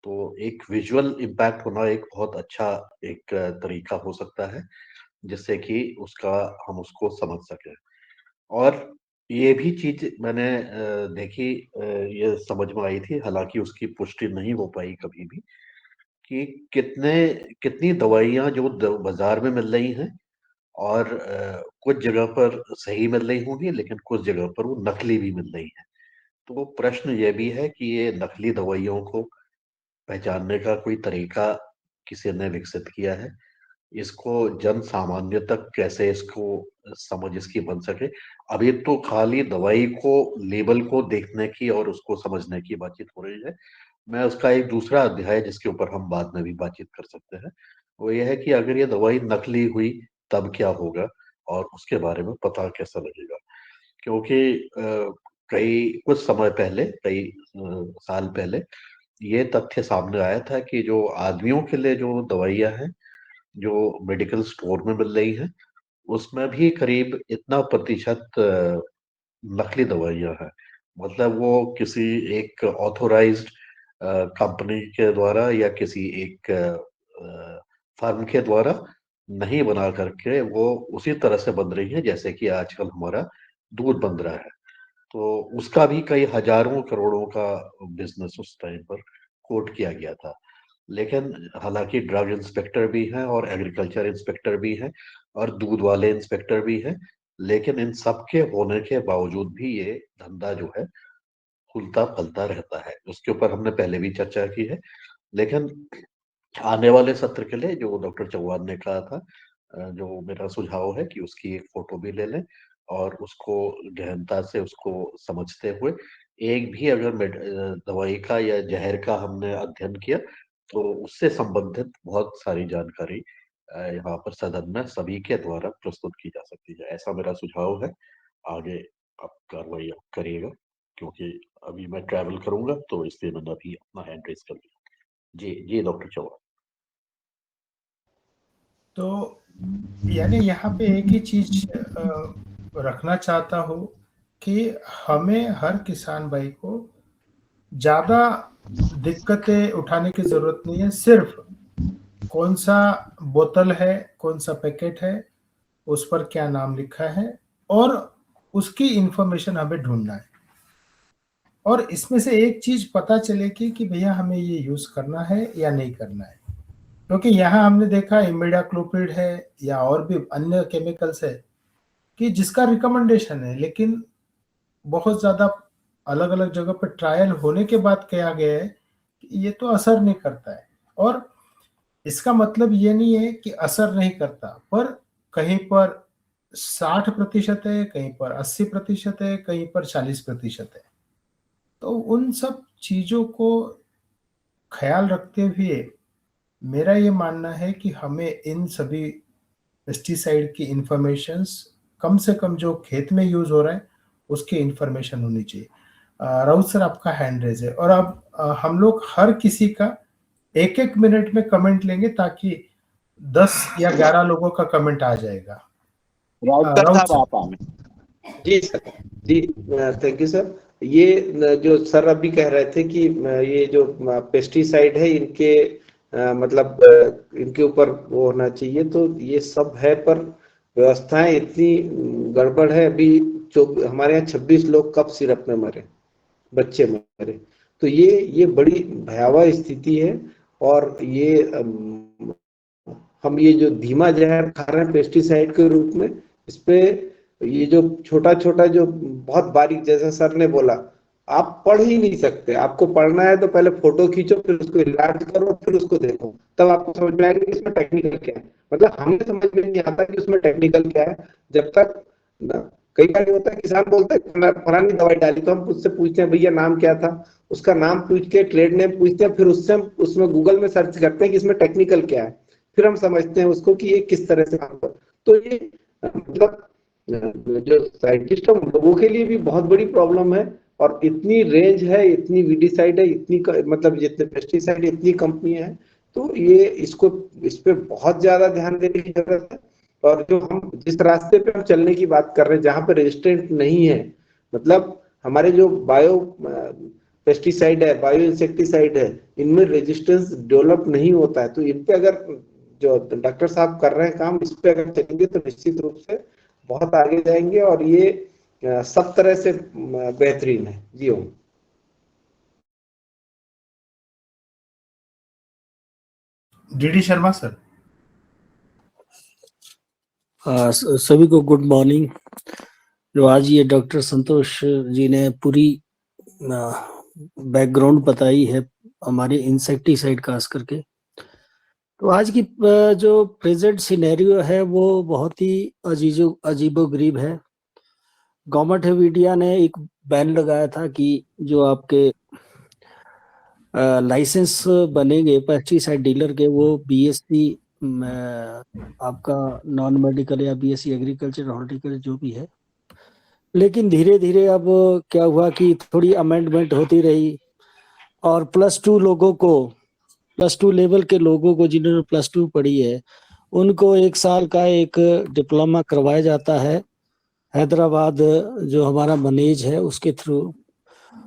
तो एक विजुअल इम्पैक्ट होना एक बहुत अच्छा एक तरीका हो सकता है, जिससे कि उसका हम उसको समझ सकें। और ये भी चीज मैंने देखी, ये समझ में आई थी, हालांकि उसकी पुष्टि नहीं हो पाई कभी भी, कि कितनी दवाइयां जो बाजार में मिल रही हैं, और कुछ जगह पर सही मिल रही होंगी लेकिन कुछ जगह पर वो नकली भी मिल रही है। तो प्रश्न ये भी है कि ये नकली दवाइयों को पहचानने का कोई तरीका किसी ने विकसित किया है, इसको जन सामान्य तक कैसे इसको समझ इसकी बन सके। अभी तो खाली दवाई को, लेबल को देखने की और उसको समझने की बातचीत हो रही है। मैं उसका एक दूसरा अध्याय जिसके ऊपर हम बाद में भी बातचीत कर सकते हैं, वो ये है कि अगर ये दवाई नकली हुई तब क्या होगा और उसके बारे में पता कैसा लगेगा। क्योंकि कई कुछ समय पहले, कई साल पहले ये तथ्य सामने आया था कि जो आदमियों के लिए जो दवाइयां हैं जो मेडिकल स्टोर में मिल रही हैं, उसमें भी करीब इतना प्रतिशत नकली दवाइयां हैं। मतलब वो किसी एक ऑथोराइज्ड कंपनी के द्वारा या किसी एक फर्म के द्वारा नहीं बना करके वो उसी तरह से बन रही है जैसे कि आजकल हमारा दूध बन रहा है। तो उसका भी कई हजारों करोड़ों का बिजनेस उस टाइम पर कोट किया गया था। लेकिन हालांकि ड्रग इंस्पेक्टर भी हैं और एग्रीकल्चर इंस्पेक्टर भी हैं और दूध वाले इंस्पेक्टर भी हैं, लेकिन इन सब के होने के बावजूद भी ये धंधा जो है फूलता फलता रहता है। उसके ऊपर हमने पहले भी चर्चा की है। लेकिन आने वाले सत्र के लिए जो डॉक्टर चौहान ने कहा था, जो मेरा सुझाव है कि उसकी एक फोटो भी ले लें और उसको गहनता से उसको समझते हुए, एक भी अगर दवाई का या जहर का हमने अध्ययन किया तो उससे संबंधित बहुत सारी जानकारी यहाँ पर सदन में सभी के द्वारा प्रस्तुत की जा सकती है। ऐसा मेरा सुझाव है। आगे आप कार्रवाई आप करिएगा, क्योंकि अभी मैं ट्रैवल करूंगा, तो इसलिए मैंने अभी अपना हैंड रेस कर लिया। जी जी डॉक्टर चौहान। तो यानी यहाँ पे एक ही चीज रखना चाहता हूँ कि हमें हर किसान भाई को ज्यादा दिक्कतें उठाने की जरूरत नहीं है। सिर्फ कौन सा बोतल है, कौन सा पैकेट है, उस पर क्या नाम लिखा है, और उसकी इंफॉर्मेशन हमें ढूंढना है। और इसमें से एक चीज पता चलेगी कि भैया हमें ये यूज करना है या नहीं करना है। क्योंकि यहाँ हमने देखा इमिडाक्लोपिड है या और भी अन्य केमिकल्स है कि जिसका रिकमेंडेशन है, लेकिन बहुत ज्यादा अलग अलग जगह पर ट्रायल होने के बाद कहा गया है कि ये तो असर नहीं करता है। और इसका मतलब ये नहीं है कि असर नहीं करता, पर कहीं पर 60% है, कहीं पर 80% है, कहीं पर 40% है। तो उन सब चीजों को ख्याल रखते हुए मेरा ये मानना है कि हमें इन सभी पेस्टिसाइड की इंफॉर्मेशंस कम से कम जो खेत में यूज हो रहा है उसकी इंफॉर्मेशन होनी चाहिए। राउत सर आपका हैंड रेज है, और अब हम लोग हर किसी का एक एक मिनट में कमेंट लेंगे ताकि 10 या 11 लोगों का कमेंट आ जाएगा। राउत सर। जी सर, जी थैंक यू सर। ये जो सर अभी कह रहे थे कि ये जो पेस्टिसाइड है इनके मतलब इनके ऊपर वो होना चाहिए, तो ये सब है, पर व्यवस्थाएं इतनी गड़बड़ है। अभी जो हमारे यहाँ 26 लोग कफ सिरप में मरे, बच्चे मरे, तो ये बड़ी भयावह स्थिति है। और ये हम ये जो धीमा जहर खा रहे हैं पेस्टिसाइड के रूप में, इस पे ये जो छोटा छोटा जो बहुत बारीक, जैसा सर ने बोला, आप पढ़ ही नहीं सकते। आपको पढ़ना है तो पहले फोटो खींचो, फिर उसको इलाज करो, फिर उसको देखो, तब आपको समझ में आएगा कि इसमें टेक्निकल क्या है। मतलब हमें समझ में नहीं आता कि उसमें टेक्निकल क्या है जब तक कई बार होता है किसान बोलता है मैं फलानी दवाई डाली, तो हम उससे पूछते हैं भैया नाम क्या था, उसका नाम पूछ के ट्रेड नेम पूछते हैं, फिर उससे हम उसमें गूगल में सर्च करते हैं कि इसमें टेक्निकल क्या है, फिर हम समझते हैं उसको कि ये किस तरह से काम कर। तो ये मतलब जो साइंटिस्ट है उन लोगों के लिए भी बहुत बड़ी प्रॉब्लम है। और इतनी रेंज है, इतनी वीडिसाइड है, मतलब जितने पेस्टिसाइड, इतनी कंपनियां हैं, तो ये इस पे बहुत ज्यादा ध्यान देने की जरूरत है। और जो हम जिस रास्ते पे हम चलने की बात कर रहे हैं, जहां पे रेजिस्टेंट नहीं है, मतलब हमारे जो बायो पेस्टिसाइड है, बायो इंसेक्टिसाइड है, इनमें रेजिस्टेंस डेवलप नहीं होता है। तो इन पे अगर जो डॉक्टर साहब कर रहे हैं काम, इस पे अगर चलेंगे तो निश्चित रूप से बहुत आगे जाएंगे, और ये सब तरह से बेहतरीन है। जी ओम। DD Sharma sir. सभी को गुड मॉर्निंग। जो आज ये डॉक्टर संतोष जी ने पूरी बैकग्राउंड बताई है हमारे इंसेक्टिसाइड खास करके, तो आज की जो प्रेजेंट सिनेरियो है वो बहुत ही अजीबोगरीब है। गवर्नमेंट ऑफ इंडिया ने एक बैन लगाया था कि जो आपके लाइसेंस बनेंगे पेस्टिसाइड डीलर के, वो बीएससी आपका नॉन मेडिकल या बीएससी एग्रीकल्चर हॉर्टिकल्चर जो भी है। लेकिन धीरे धीरे अब क्या हुआ कि थोड़ी अमेंडमेंट होती रही, और +2 लेवल के लोगों को जिन्होंने +2 पढ़ी है, उनको 1 साल का एक डिप्लोमा करवाया जाता है हैदराबाद, जो हमारा मनेज है उसके थ्रू।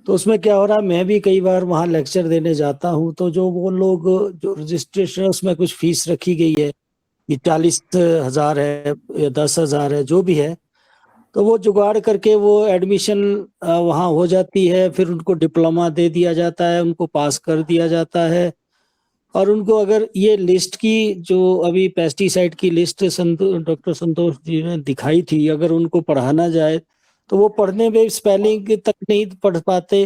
तो उसमें क्या हो रहा है, मैं भी कई बार वहाँ लेक्चर देने जाता हूँ, तो जो वो लोग जो रजिस्ट्रेशन उसमें कुछ फीस रखी गई है कि 40,000 है या 10,000 है, जो भी है, तो वो जुगाड़ करके वो एडमिशन वहाँ हो जाती है, फिर उनको डिप्लोमा दे दिया जाता है, उनको पास कर दिया जाता है। और उनको अगर ये लिस्ट की जो अभी पेस्टिसाइड की लिस्ट डॉक्टर संतोष जी ने दिखाई थी, अगर उनको पढ़ाना जाए तो वो पढ़ने में स्पेलिंग तक नहीं पढ़ पाते।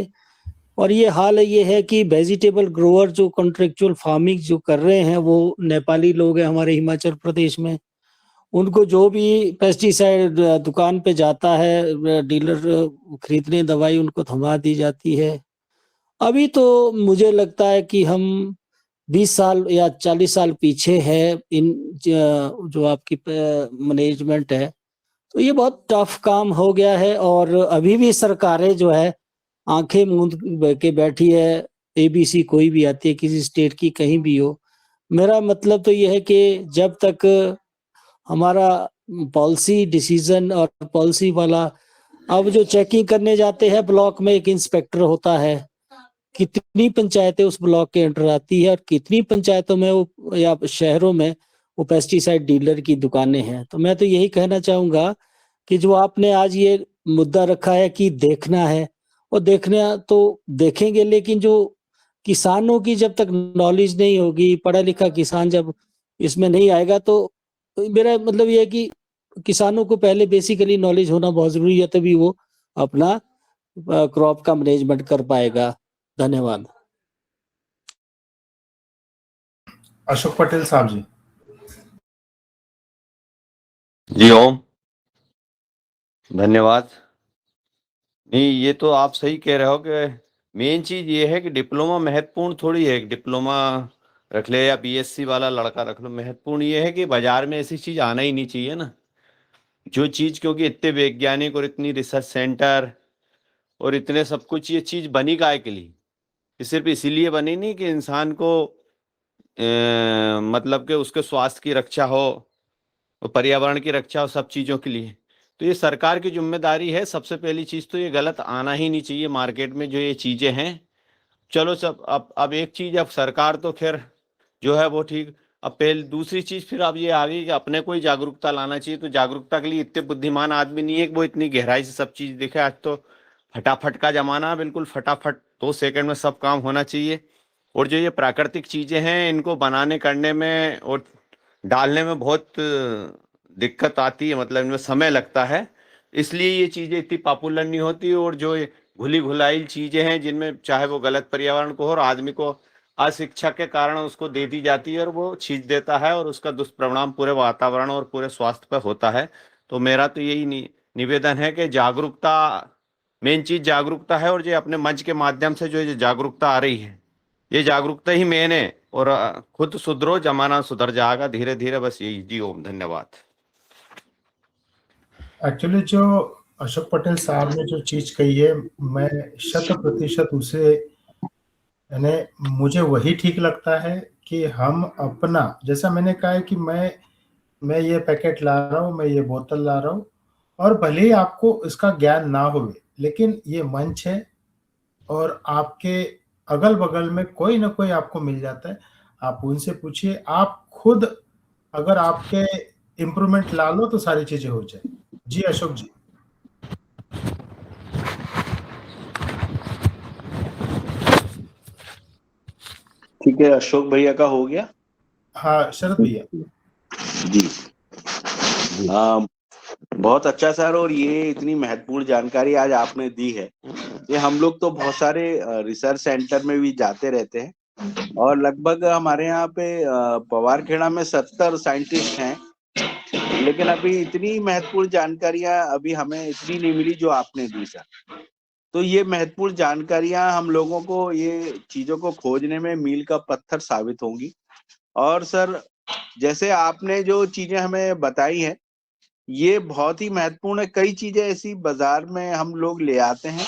और ये हाल ये है कि वेजिटेबल ग्रोअर जो कॉन्ट्रेक्चुअल फार्मिंग जो कर रहे हैं, वो नेपाली लोग हैं हमारे हिमाचल प्रदेश में। उनको जो भी पेस्टिसाइड दुकान पे जाता है डीलर खरीदने दवाई, उनको थमा दी जाती है। अभी तो मुझे लगता है कि हम 20 साल या 40 साल पीछे है इन जो आपकी मैनेजमेंट है। तो ये बहुत टफ काम हो गया है, और अभी भी सरकारें जो है आंखें मूंद के बैठी है। एबीसी कोई भी आती है किसी स्टेट की, कहीं भी हो, मेरा मतलब तो ये है कि जब तक हमारा पॉलिसी डिसीजन और पॉलिसी वाला, अब जो चेकिंग करने जाते हैं ब्लॉक में एक इंस्पेक्टर होता है, कितनी पंचायतें उस ब्लॉक के अंडर आती है और कितनी पंचायतों में वो या शहरों में वो पेस्टिसाइड डीलर की दुकानें हैं। तो मैं तो यही कहना चाहूंगा कि जो आपने आज ये मुद्दा रखा है कि देखना है, और देखना तो देखेंगे, लेकिन जो किसानों की जब तक नॉलेज नहीं होगी, पढ़ा लिखा किसान जब इसमें नहीं आएगा, तो मेरा मतलब ये है कि किसानों को पहले बेसिकली नॉलेज होना बहुत जरूरी है, तभी वो अपना क्रॉप का मैनेजमेंट कर पाएगा। धन्यवाद। अशोक पटेल साहब जी। जी ओम, धन्यवाद। नहीं, ये तो आप सही कह रहे हो कि मेन चीज ये है कि डिप्लोमा महत्वपूर्ण थोड़ी है। डिप्लोमा रख ले या बीएससी वाला लड़का रख लो, महत्वपूर्ण ये है कि बाजार में ऐसी चीज आना ही नहीं चाहिए ना, जो चीज, क्योंकि इतने वैज्ञानिक और इतनी रिसर्च सेंटर और इतने सब कुछ, ये चीज बनी काय के लिए? ये सिर्फ इसीलिए बनी नहीं कि इंसान को मतलब कि उसके स्वास्थ्य की रक्षा हो और पर्यावरण की रक्षा हो, सब चीजों के लिए। तो ये सरकार की जिम्मेदारी है। सबसे पहली चीज तो ये गलत आना ही नहीं चाहिए मार्केट में जो ये चीजें हैं। चलो सब, अब एक चीज, अब सरकार तो खैर जो है वो ठीक। अब पहले दूसरी चीज फिर अब ये आ गई कि अपने को ही जागरूकता लाना चाहिए। तो जागरूकता के लिए इतने बुद्धिमान आदमी नहीं है कि वो इतनी गहराई से सब चीज देखे। आज तो फटाफट का जमाना है, बिल्कुल फटाफट 2 सेकंड में सब काम होना चाहिए। और जो ये प्राकृतिक चीजें हैं, इनको बनाने करने में और डालने में बहुत दिक्कत आती है, मतलब इनमें समय लगता है, इसलिए ये चीजें इतनी पॉपुलर नहीं होती। और जो ये घुली घुलाई चीजें हैं, जिनमें चाहे वो गलत पर्यावरण को हो और आदमी को अशिक्षा के कारण उसको दे दी जाती है और वो छींच देता है, और उसका दुष्परिणाम पूरे वातावरण और पूरे स्वास्थ्य पर होता है। तो मेरा तो यही निवेदन है कि जागरूकता, मेन चीज जागरूकता है। और जो अपने मंच के माध्यम से जो ये जागरूकता आ रही है, ये जागरूकता ही मेन है। और खुद सुधरो, जमाना सुधर जाएगा धीरे धीरे। बस यही। जी ओम, धन्यवाद। एक्चुअली जो अशोक पटेल साहब ने जो चीज कही है, मैं 100% उसे, यानी मुझे वही ठीक लगता है कि हम अपना, जैसा मैंने कहा है कि मैं ये पैकेट ला रहा हूँ, मैं ये बोतल ला रहा हूँ, और भले ही आपको इसका ज्ञान ना हो, लेकिन ये मंच है और आपके अगल बगल में कोई ना कोई आपको मिल जाता है, आप उनसे पूछिए। आप खुद अगर आपके इम्प्रूवमेंट ला लो तो सारी चीजें हो जाए। जी अशोक जी। ठीक है, अशोक भैया का हो गया। हाँ शरद भैया। जी बहुत अच्छा सर, और ये इतनी महत्वपूर्ण जानकारी आज आपने दी है। ये हम लोग तो बहुत सारे रिसर्च सेंटर में भी जाते रहते हैं, और लगभग हमारे यहाँ पे पवारखेड़ा में 70 साइंटिस्ट हैं, लेकिन अभी इतनी महत्वपूर्ण जानकारियां अभी हमें इतनी नहीं मिली जो आपने दी सर। तो ये महत्वपूर्ण जानकारियां हम लोगों को ये चीजों को खोजने में मील का पत्थर साबित होंगी। और सर, जैसे आपने जो चीजें हमें बताई हैं, ये बहुत ही महत्वपूर्ण है। कई चीजें ऐसी बाजार में हम लोग ले आते हैं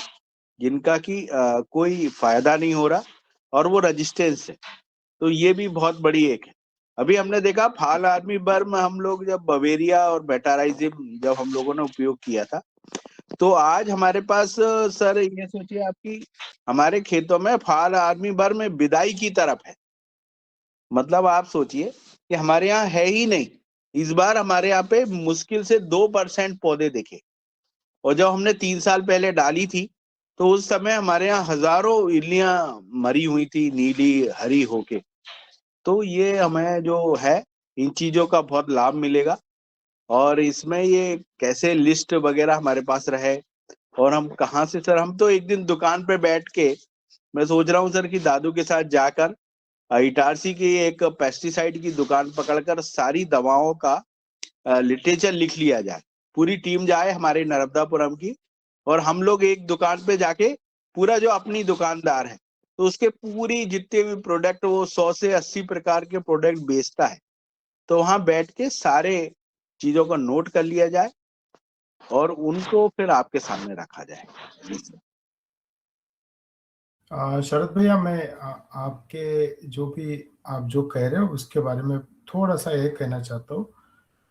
जिनका कि कोई फायदा नहीं हो रहा, और वो रेजिस्टेंस है। तो ये भी बहुत बड़ी एक है। अभी हमने देखा फाल आर्मी बर्म, हम लोग जब बवेरिया और बेटाराइजिम जब हम लोगों ने उपयोग किया था, तो आज हमारे पास सर ये सोचिए आपकी, हमारे खेतों में फाल आर्मी बर्म बिदाई की तरफ है। मतलब आप सोचिए कि हमारे यहाँ है ही नहीं। इस बार हमारे यहाँ पे मुश्किल से 2% पौधे दिखे, और जब हमने 3 साल पहले डाली थी तो उस समय हमारे यहाँ हजारों इल्लियां मरी हुई थी, नीली हरी होके। तो ये हमें जो है, इन चीजों का बहुत लाभ मिलेगा। और इसमें ये कैसे लिस्ट वगैरह हमारे पास रहे, और हम कहाँ से सर, हम तो एक दिन दुकान पे बैठ के, मैं सोच रहा हूँ सर कि दादू के साथ जाकर इटारसी की एक पेस्टिसाइड की दुकान पकड़कर सारी दवाओं का लिटरेचर लिख लिया जाए। पूरी टीम जाए हमारे नर्मदापुरम की, और हम लोग एक दुकान पे जाके, पूरा जो अपनी दुकानदार है तो उसके पूरी जितने भी प्रोडक्ट, वो 100 से 80 प्रकार के प्रोडक्ट बेचता है, तो वहां बैठ के सारे चीजों को नोट कर लिया जाए और उनको फिर आपके सामने रखा जाए। शरद भैया, मैं आपके जो भी आप जो कह रहे हो उसके बारे में थोड़ा सा ये कहना चाहता हूँ।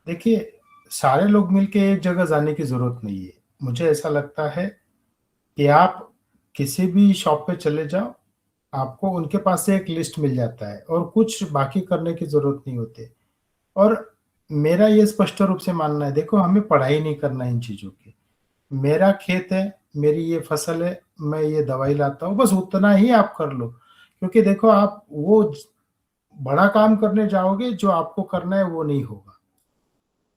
देखिए, सारे लोग मिलके एक जगह जाने की जरूरत नहीं है। मुझे ऐसा लगता है कि आप किसी भी शॉप पे चले जाओ, आपको उनके पास से एक लिस्ट मिल जाता है और कुछ बाकी करने की जरूरत नहीं होती। और मेरा ये स्पष्ट रूप से मानना है, देखो हमें पढ़ाई नहीं करना इन चीजों की। मेरा खेत है, मेरी ये फसल है, मैं ये दवाई लाता हूँ, बस उतना ही आप कर लो। क्योंकि देखो, आप वो बड़ा काम करने जाओगे, जो आपको करना है वो नहीं होगा।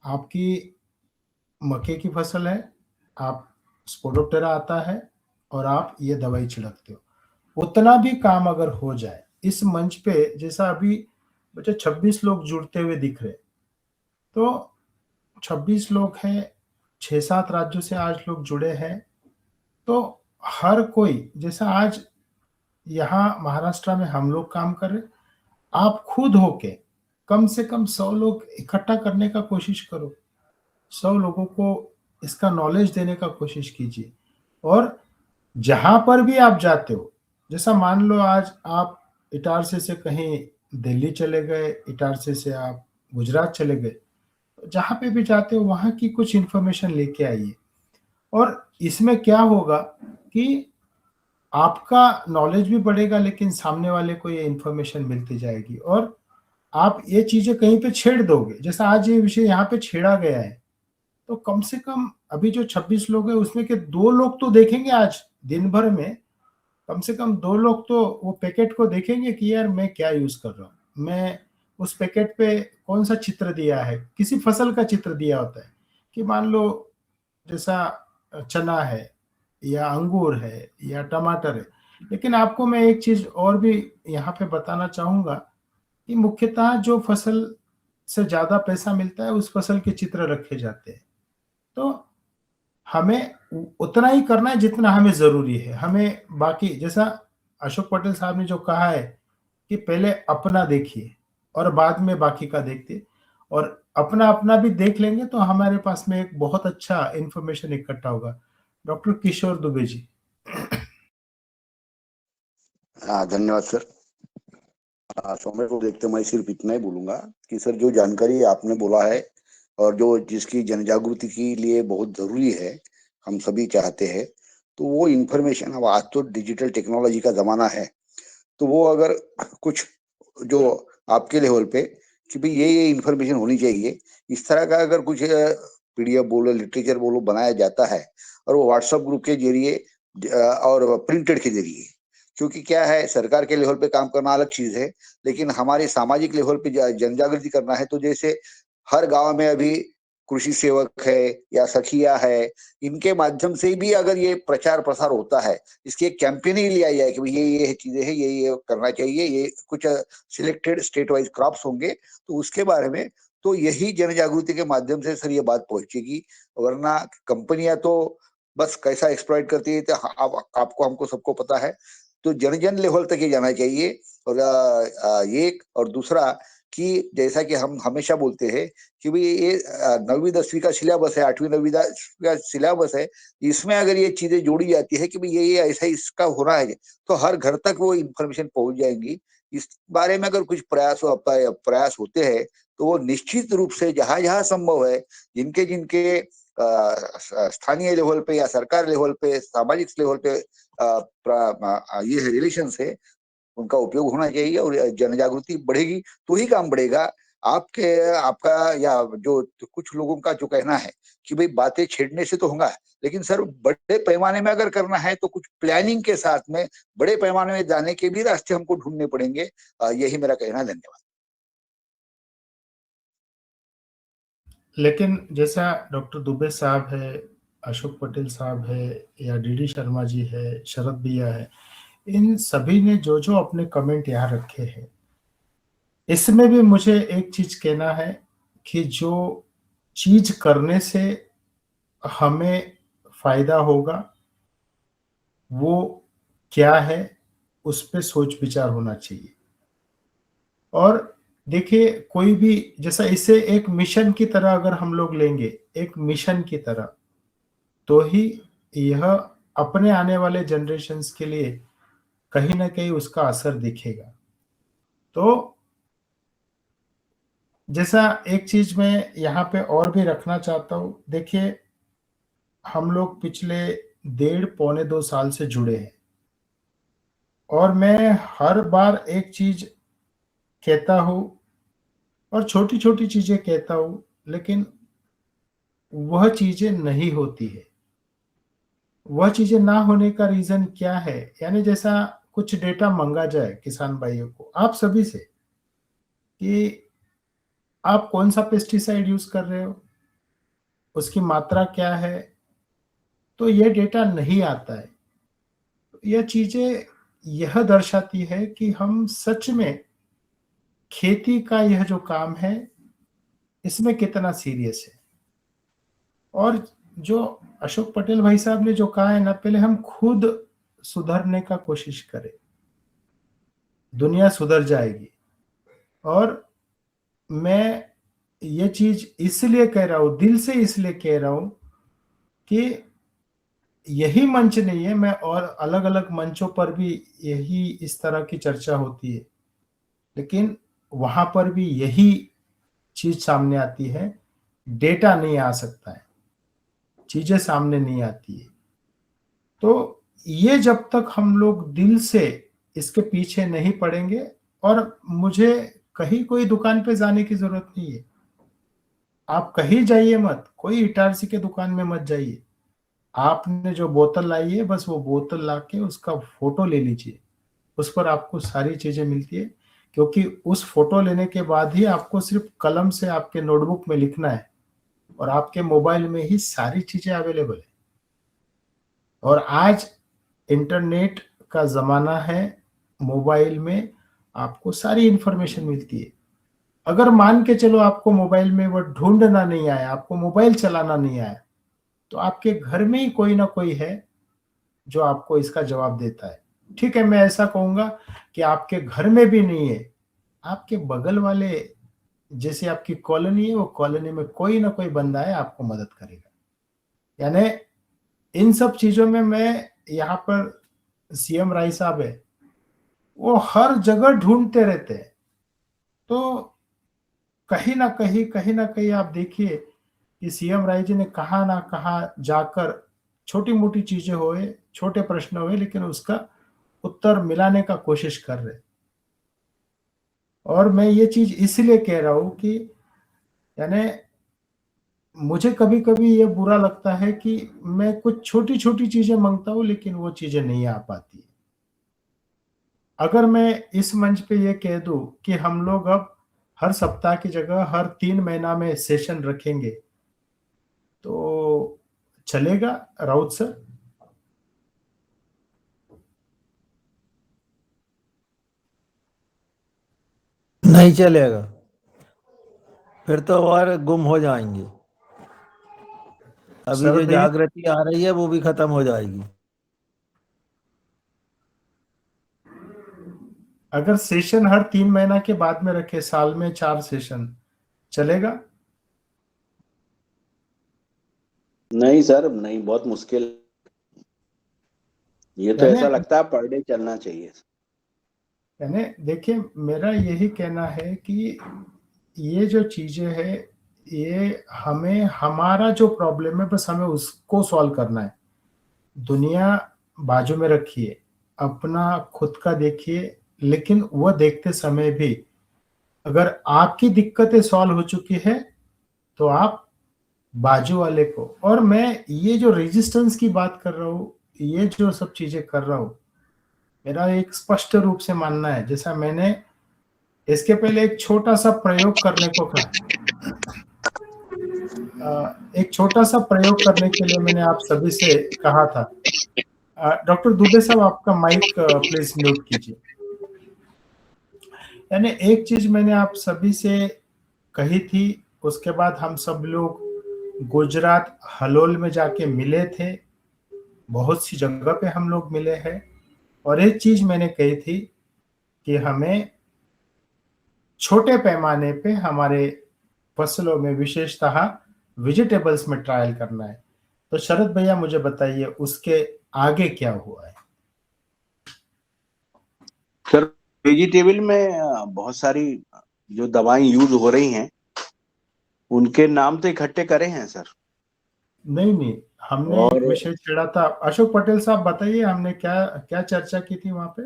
आपकी मक्के की फसल है, आप स्पोडोप्टेरा आता है और आप ये दवाई छिड़कते हो, उतना भी काम अगर हो जाए इस मंच पे, जैसा अभी मुझे 26 लोग जुड़ते हुए दिख रहे, तो 26 लोग हैं, 6-7 राज्यों से आज लोग जुड़े हैं। तो हर कोई, जैसा आज यहाँ महाराष्ट्र में हम लोग काम कर रहे, आप खुद होके कम से कम 100 लोग इकट्ठा करने का कोशिश करो। 100 लोगों को इसका नॉलेज देने का कोशिश कीजिए। और जहां पर भी आप जाते हो, जैसा मान लो आज आप इटारसी से कहीं दिल्ली चले गए, इटारसी से आप गुजरात चले गए, जहां पे भी जाते हो वहां की कुछ इंफॉर्मेशन लेके आइए। और इसमें क्या होगा कि आपका नॉलेज भी बढ़ेगा, लेकिन सामने वाले को ये इंफॉर्मेशन मिलती जाएगी, और आप ये चीजें कहीं पे छेड़ दोगे, जैसा आज ये विषय यहाँ पे छेड़ा गया है, तो कम से कम अभी जो 26 लोग हैं उसमें के 2 लोग तो देखेंगे आज दिन भर में, कम से कम 2 लोग तो वो पैकेट को देखेंगे कि यार मैं क्या यूज कर रहा हूँ, मैं उस पैकेट पे कौन सा चित्र दिया है, किसी फसल का चित्र दिया होता है कि मान लो जैसा चना है या अंगूर है या टमाटर है। लेकिन आपको मैं एक चीज और भी यहाँ पे बताना चाहूंगा कि मुख्यतः जो फसल से ज्यादा पैसा मिलता है उस फसल के चित्र रखे जाते हैं। तो हमें उतना ही करना है जितना हमें जरूरी है। हमें बाकी, जैसा अशोक पटेल साहब ने जो कहा है कि पहले अपना देखिए और बाद में बाकी का देखते, और अपना अपना भी देख लेंगे तो हमारे पास में एक बहुत अच्छा इंफॉर्मेशन इकट्ठा होगा। डॉक्टर किशोर दुबे जी। धन्यवाद सर। समय को देखते मैं सिर्फ इतना ही बोलूंगा कि सर जो जानकारी आपने बोला है और जो जिसकी जन जागृति के लिए बहुत जरूरी है, हम सभी चाहते हैं, तो वो इन्फॉर्मेशन, अब आज तो डिजिटल टेक्नोलॉजी का जमाना है, तो वो अगर कुछ जो आपके लेवल पे कि भाई ये इन्फॉर्मेशन होनी चाहिए, इस तरह का अगर कुछ पीडीएफ बोलो, लिटरेचर बोलो बनाया जाता है और वो व्हाट्सएप ग्रुप के जरिए और प्रिंटेड के जरिए, क्योंकि क्या है, सरकार के लेवल पे काम करना अलग चीज है, लेकिन हमारे सामाजिक लेवल पे जन जागृति करना है, तो जैसे हर गांव में अभी कृषि सेवक है या सखिया है, इनके माध्यम से भी अगर ये प्रचार प्रसार होता है, इसकी एक कैंपेन ही लिया जाए कि ये चीजें हैं, ये करना चाहिए, ये कुछ सिलेक्टेड स्टेट वाइज क्रॉप्स होंगे, तो उसके बारे में तो यही जन जागृति के माध्यम से सर ये बात पहुंचेगी। वरना कंपनियां तो बस कैसा एक्सप्लॉइट करती है, तो आपको हमको सबको पता है, तो जन जन लेवल तक ही जाना चाहिए। और एक और दूसरा कि जैसा कि हम हमेशा बोलते हैं कि भाई ये 9वीं 10वीं का सिलेबस है, 8वीं 9वीं का सिलेबस है, इसमें अगर ये चीजें जोड़ी जाती है कि भाई ये ऐसा इसका हो रहा है, तो हर घर तक वो इन्फॉर्मेशन पहुंच जाएंगी। इस बारे में अगर कुछ प्रयास होते हैं, तो वो निश्चित रूप से जहां जहां संभव है, जिनके जिनके स्थानीय लेवल पे या सरकार लेवल पे, सामाजिक लेवल पे ये रिलेशन है, उनका उपयोग होना चाहिए और जन जागृति बढ़ेगी तो ही काम बढ़ेगा। आपका या जो तो कुछ लोगों का जो कहना है कि भाई बातें छेड़ने से तो होगा, लेकिन सर बड़े पैमाने में अगर करना है तो कुछ प्लानिंग के साथ में बड़े पैमाने में जाने के भी रास्ते हमको ढूंढने पड़ेंगे। यही मेरा कहना है। धन्यवाद। लेकिन जैसा डॉक्टर दुबे साहब है, अशोक पटेल साहब है, या डीडी शर्मा जी है, शरद भैया है, इन सभी ने जो जो अपने कमेंट यहाँ रखे हैं, इसमें भी मुझे एक चीज कहना है कि जो चीज करने से हमें फायदा होगा वो क्या है, उस पे सोच विचार होना चाहिए। और देखिए, कोई भी जैसा इसे एक मिशन की तरह अगर हम लोग लेंगे, एक मिशन की तरह, तो ही यह अपने आने वाले जनरेशन्स के लिए कहीं ना कहीं उसका असर दिखेगा। तो जैसा एक चीज मैं यहाँ पे और भी रखना चाहता हूँ, देखिए हम लोग पिछले 1.5-2 साल से जुड़े हैं और मैं हर बार एक चीज कहता हूँ और छोटी छोटी चीजें कहता हूँ, लेकिन वह चीजें नहीं होती है। वह चीजें ना होने का रीजन क्या है, यानी जैसा कुछ डेटा मांगा जाए किसान भाइयों को आप सभी से कि आप कौन सा पेस्टिसाइड यूज कर रहे हो, उसकी मात्रा क्या है, तो यह डेटा नहीं आता है। यह चीजें यह दर्शाती है कि हम सच में खेती का यह जो काम है इसमें कितना सीरियस है। और जो अशोक पटेल भाई साहब ने जो कहा है ना, पहले हम खुद सुधरने का कोशिश करें, दुनिया सुधर जाएगी। और मैं ये चीज इसलिए कह रहा हूं, दिल से इसलिए कह रहा हूं कि यही मंच नहीं है, मैं और अलग अलग मंचों पर भी यही इस तरह की चर्चा होती है, लेकिन वहां पर भी यही चीज सामने आती है, डेटा नहीं आ सकता है, चीजें सामने नहीं आती है। तो ये जब तक हम लोग दिल से इसके पीछे नहीं पड़ेंगे, और मुझे कहीं कोई दुकान पे जाने की जरूरत नहीं है, आप कहीं जाइए मत, कोई इटारसी के दुकान में मत जाइए, आपने जो बोतल लाई है बस वो बोतल लाके उसका फोटो ले लीजिए, उस पर आपको सारी चीजें मिलती है। क्योंकि उस फोटो लेने के बाद ही आपको सिर्फ कलम से आपके नोटबुक में लिखना है और आपके मोबाइल में ही सारी चीजें अवेलेबल है। और आज इंटरनेट का जमाना है, मोबाइल में आपको सारी इंफॉर्मेशन मिलती है। अगर मान के चलो आपको मोबाइल में वो ढूंढना नहीं आया, आपको मोबाइल चलाना नहीं आया, तो आपके घर में ही कोई ना कोई है जो आपको इसका जवाब देता है। ठीक है, मैं ऐसा कहूंगा कि आपके घर में भी नहीं है, आपके बगल वाले जैसे आपकी कॉलोनी है, वो कॉलोनी में कोई ना कोई बंदा है आपको मदद करेगा। यानी इन सब चीजों में मैं यहाँ पर सीएम राय साहब है, वो हर जगह ढूंढते रहते हैं। तो कहीं ना कहीं आप देखिए कि सीएम राय जी ने कहा ना कहा जाकर छोटी मोटी चीजें होए, छोटे प्रश्न हुए, लेकिन उसका उत्तर मिलाने का कोशिश कर रहे। और मैं ये चीज इसलिए कह रहा हूं कि यानी मुझे कभी कभी ये बुरा लगता है कि मैं कुछ छोटी छोटी चीजें मांगता हूं, लेकिन वो चीजें नहीं आ पाती। अगर मैं इस मंच पे ये कह दूं कि हम लोग अब हर सप्ताह की जगह हर 3 महीना में सेशन रखेंगे, तो चलेगा राउत सर? नहीं चलेगा, फिर तो और गुम हो जाएंगे। अभी जो शरद भैया, जागृति आ रही है वो भी खत्म हो जाएगी। अगर सेशन हर 3 महीना के बाद में रखे, साल में 4 सेशन, चलेगा? नहीं सर, नहीं, बहुत मुश्किल। ये तो यानी ऐसा लगता है पर डे चलना चाहिए। यानी देखिए, मेरा यही कहना है कि ये जो चीजें है, ये हमें, हमारा जो प्रॉब्लम है बस हमें उसको सॉल्व करना है। दुनिया बाजू में रखिए, अपना खुद का देखिए, लेकिन वह देखते समय भी अगर आपकी दिक्कतें सॉल्व हो चुकी है तो आप बाजू वाले को, और मैं ये जो रेजिस्टेंस की बात कर रहा हूँ, ये जो सब चीजें कर रहा हूँ, मेरा एक स्पष्ट रूप से मानना है, जैसा मैंने इसके पहले एक छोटा सा प्रयोग करने को कहा, एक छोटा सा प्रयोग करने के लिए मैंने आप सभी से कहा था। डॉक्टर दुबे साहब, आपका माइक प्लीज म्यूट कीजिए। यानी एक चीज मैंने आप सभी से कही थी, उसके बाद हम सब लोग गुजरात हलोल में जाके मिले थे, बहुत सी जगह पे हम लोग मिले हैं, और एक चीज मैंने कही थी कि हमें छोटे पैमाने पे हमारे फसलों में, विशेषतः वेजिटेबल्स में ट्रायल करना है। तो शरद भैया मुझे बताइए उसके आगे क्या हुआ है? सर, वेजिटेबल में बहुत सारी जो दवाएं यूज हो रही हैं, उनके नाम तो इकट्ठे करे हैं सर। नहीं, हमने एक और विषय छेड़ा था। अशोक पटेल साहब बताइए, हमने क्या क्या चर्चा की थी वहां पे?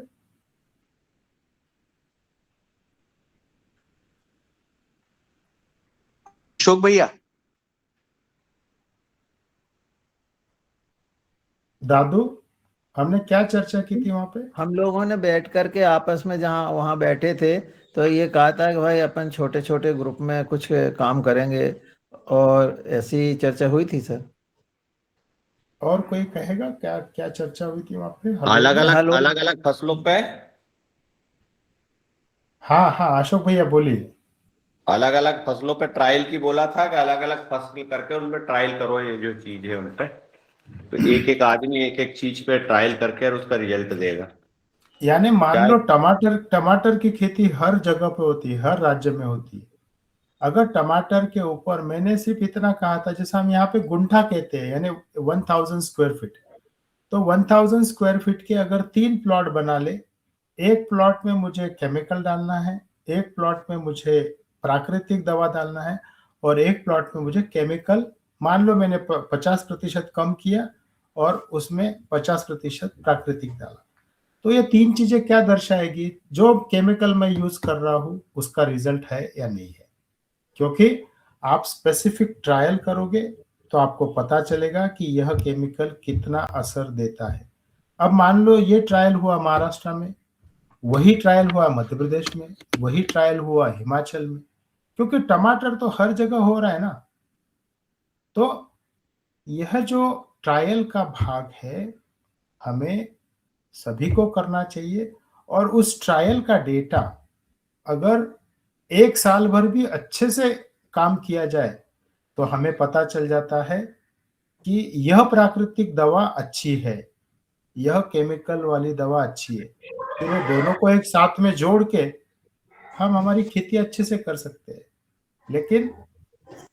अशोक भैया, दादू, हमने क्या चर्चा की थी वहां पे? हम लोगों ने बैठ करके आपस में जहाँ वहाँ बैठे थे, तो ये कहा था कि भाई अपन छोटे छोटे ग्रुप में कुछ काम करेंगे, और ऐसी चर्चा हुई थी सर। और कोई कहेगा क्या क्या चर्चा हुई थी वहां पे अलग हलोल में? अलग अलग अलग फसलों पे, हाँ हाँ, अशोक भैया बोलिए। अलग अलग फसलों पे ट्रायल की बोला था कि अलग अलग फसल करके उन पे ट्रायल करो, ये जो चीज है उन पे। तो एक एक आदमी एक एक चीज पे ट्रायल करके और उसका रिजल्ट देगा। यानी मान क्या? लो टमाटर की खेती हर जगह पे होती है, हर राज्य में होती है। अगर टमाटर के ऊपर मैंने सिर्फ इतना कहा था, जैसे हम यहाँ पे गुंठा कहते हैं, यानी 1000 स्क्वायर फीट, तो 1000 स्क्वायर फीट के अगर 3 प्लॉट बना ले, एक प्लॉट में मुझे केमिकल डालना है, एक प्लॉट में मुझे प्राकृतिक दवा डालना है, और एक प्लॉट में मुझे केमिकल, मान लो मैंने 50% कम किया और उसमें 50% प्राकृतिक डाला, तो ये 3 चीजें क्या दर्शाएगी? जो केमिकल मैं यूज कर रहा हूं उसका रिजल्ट है या नहीं है। क्योंकि आप स्पेसिफिक ट्रायल करोगे तो आपको पता चलेगा कि यह केमिकल कितना असर देता है। अब मान लो ये ट्रायल हुआ महाराष्ट्र में, वही ट्रायल हुआ मध्य प्रदेश में, वही ट्रायल हुआ हिमाचल में, क्योंकि टमाटर तो हर जगह हो रहा है ना। तो यह जो ट्रायल का भाग है, हमें सभी को करना चाहिए, और उस ट्रायल का डेटा अगर 1 साल भर भी अच्छे से काम किया जाए तो हमें पता चल जाता है कि यह प्राकृतिक दवा अच्छी है, यह केमिकल वाली दवा अच्छी है। फिर वो दोनों को एक साथ में जोड़ के हम हमारी खेती अच्छे से कर सकते हैं। लेकिन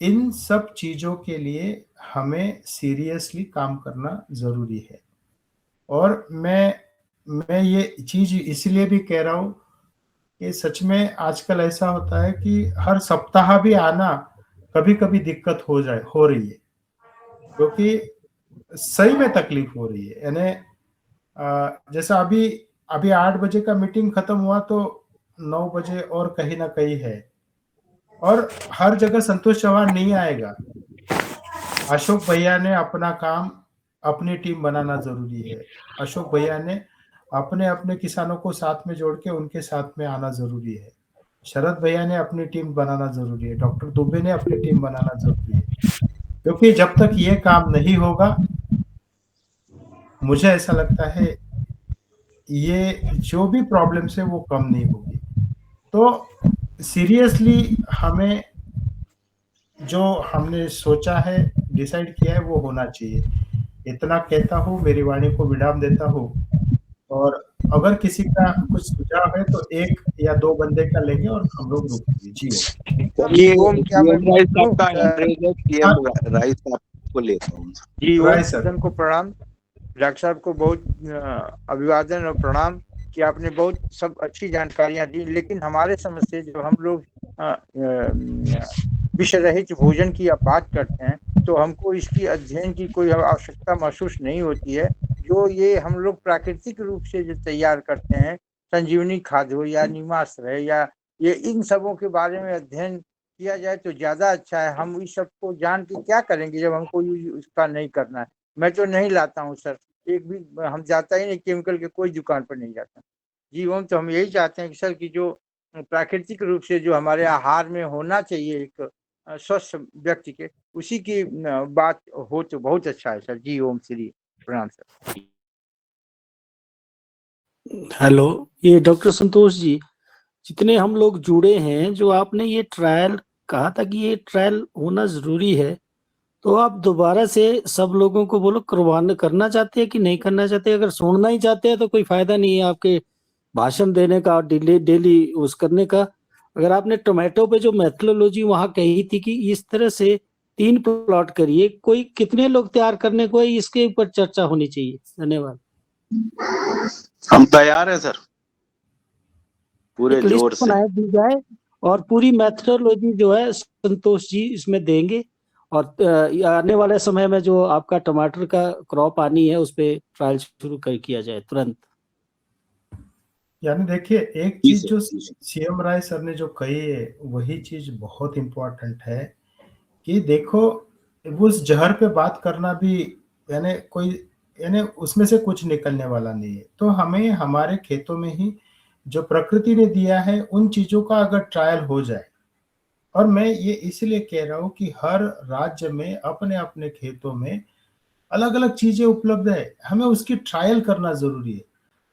इन सब चीज़ों के लिए हमें सीरियसली काम करना ज़रूरी है। और मैं ये चीज़ इसलिए भी कह रहा हूँ कि सच में आजकल ऐसा होता है कि हर सप्ताह भी आना कभी-कभी दिक्कत हो रही है, क्योंकि सही में तकलीफ हो रही है। यानी जैसा अभी 8 बजे का मीटिंग खत्म हुआ तो 9 बजे और कहीं न कहीं है, और हर जगह संतोष चौहान नहीं आएगा। अशोक भैया ने अपना काम, अपनी टीम बनाना ज़रूरी है। अशोक भैया ने अपने-अपने किसानों को साथ में जोड़ के उनके साथ में आना ज़रूरी है। शरद भैया ने अपनी टीम बनाना ज़रूरी है। डॉक्टर दुबे ने अपनी टीम बनाना ज़रूरी है। क्योंकि जब तक ये काम नहीं होगा, मुझे ऐसा लगता है ये जो भी प्रॉब्लम्स है वो कम नहीं होगी। तो सीरियसली हमें जो हमने सोचा है, डिसाइड किया है, वो होना चाहिए। इतना कहता हूँ, मेरी वाणी को विराम देता हूँ, और अगर किसी का कुछ सुझाव है तो 1 या 2 बंदे का लेंगे और हम लोग रुकेंगे। जी ओम। ये ओम, क्या मैं सीएम राइस बोलूं? साहब का एड्रेस है, सीएम राइस साहब को लेता हूँ। जी ओम, राइट सर। सदन को प्रणाम। डॉक्टर साहब को बहुत अभिवादन और प्रणाम कि आपने बहुत सब अच्छी जानकारियां दी, लेकिन हमारे समझ से जब हम लोग विष रहित भोजन की बात करते हैं तो हमको इसकी अध्ययन की कोई आवश्यकता महसूस नहीं होती है। जो ये हम लोग प्राकृतिक रूप से जो तैयार करते हैं, संजीवनी खाद हो या नीमास्त्र है, या ये इन सबों के बारे में अध्ययन किया जाए तो ज्यादा अच्छा है। हम इस सबको जान के क्या करेंगे जब हमको यूज उसका नहीं करना है। मैं तो नहीं लाता हूँ सर, एक भी हम जाता ही नहीं, केमिकल के कोई दुकान पर नहीं जाता। जी ओम, तो हम यही चाहते हैं कि सर, कि जो प्राकृतिक रूप से जो हमारे आहार में होना चाहिए एक स्वस्थ व्यक्ति के, उसी की बात हो तो बहुत अच्छा है सर। जी ओम श्री प्रणाम सर। हेलो, ये डॉक्टर संतोष जी, जितने हम लोग जुड़े हैं, जो आपने ये ट्रायल कहा था कि ये ट्रायल होना जरूरी है, तो आप दोबारा से सब लोगों को बोलो करना चाहते हैं कि नहीं करना चाहते। अगर सुनना ही चाहते हैं तो कोई फायदा नहीं है आपके भाषण देने का और डेली उस करने का। अगर आपने टोमेटो पे जो मेथोडोलॉजी वहां कही थी कि इस तरह से 3 प्लॉट करिए, कोई कितने लोग तैयार करने को है, इसके ऊपर चर्चा होनी चाहिए। धन्यवाद। हम तैयार हैं सर, पूरे एक लिस्ट जोर से। बनाए दी जाए और पूरी मेथोडोलॉजी जो है संतोष जी इसमें देंगे, और आने वाले समय में जो आपका टमाटर का क्रॉप आनी है उस पे ट्रायल शुरू किया जाए तुरंत। यानी देखिए, एक जी चीज सर, जो जी सर। सीएम राय सर ने जो कही है, वही चीज बहुत इम्पोर्टेंट है कि देखो, वो उस जहर पे बात करना भी, यानी कोई, यानी उसमें से कुछ निकलने वाला नहीं है। तो हमें हमारे खेतों में ही जो प्रकृति ने दिया है, उन चीजों का अगर ट्रायल हो जाए, और मैं ये इसलिए कह रहा हूँ कि हर राज्य में अपने अपने खेतों में अलग अलग चीजें उपलब्ध है, हमें उसकी ट्रायल करना जरूरी है।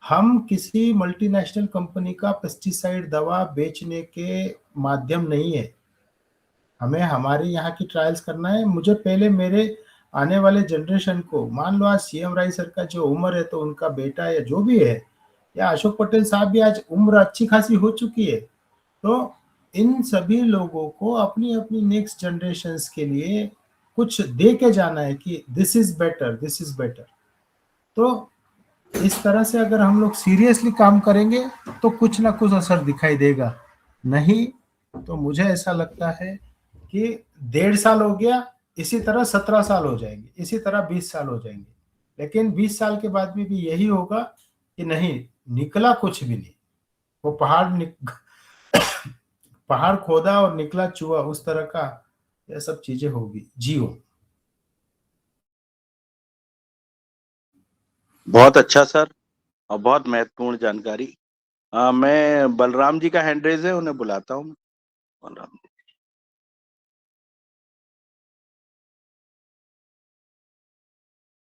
हम किसी मल्टीनेशनल कंपनी का पेस्टिसाइड दवा बेचने के माध्यम नहीं है, हमें हमारे यहाँ की ट्रायल्स करना है। मुझे पहले मेरे आने वाले जनरेशन को, मान लो आज सीएम राय सर का जो उम्र है, तो उनका बेटा या जो भी है, या अशोक पटेल साहब भी आज उम्र अच्छी खासी हो चुकी है, तो इन सभी लोगों को अपनी अपनी नेक्स्ट जनरेशंस के लिए कुछ दे के जाना है कि this is better, this is better. तो इस तरह से अगर हम लोग सीरियसली काम करेंगे तो कुछ ना कुछ असर दिखाई देगा। नहीं तो मुझे ऐसा लगता है कि 1.5 साल हो गया, इसी तरह 17 साल हो जाएंगे, इसी तरह 20 साल हो जाएंगे, लेकिन 20 साल के बाद में भी यही होगा कि नहीं निकला कुछ भी नहीं। वो पहाड़ खोदा और निकला चूहा, उस तरह का ये सब चीजें होगी। जी हो। बहुत अच्छा सर, और बहुत महत्वपूर्ण जानकारी। मैं बलराम जी का हैंड रेज है, उन्हें बुलाता हूँ। बलराम जी।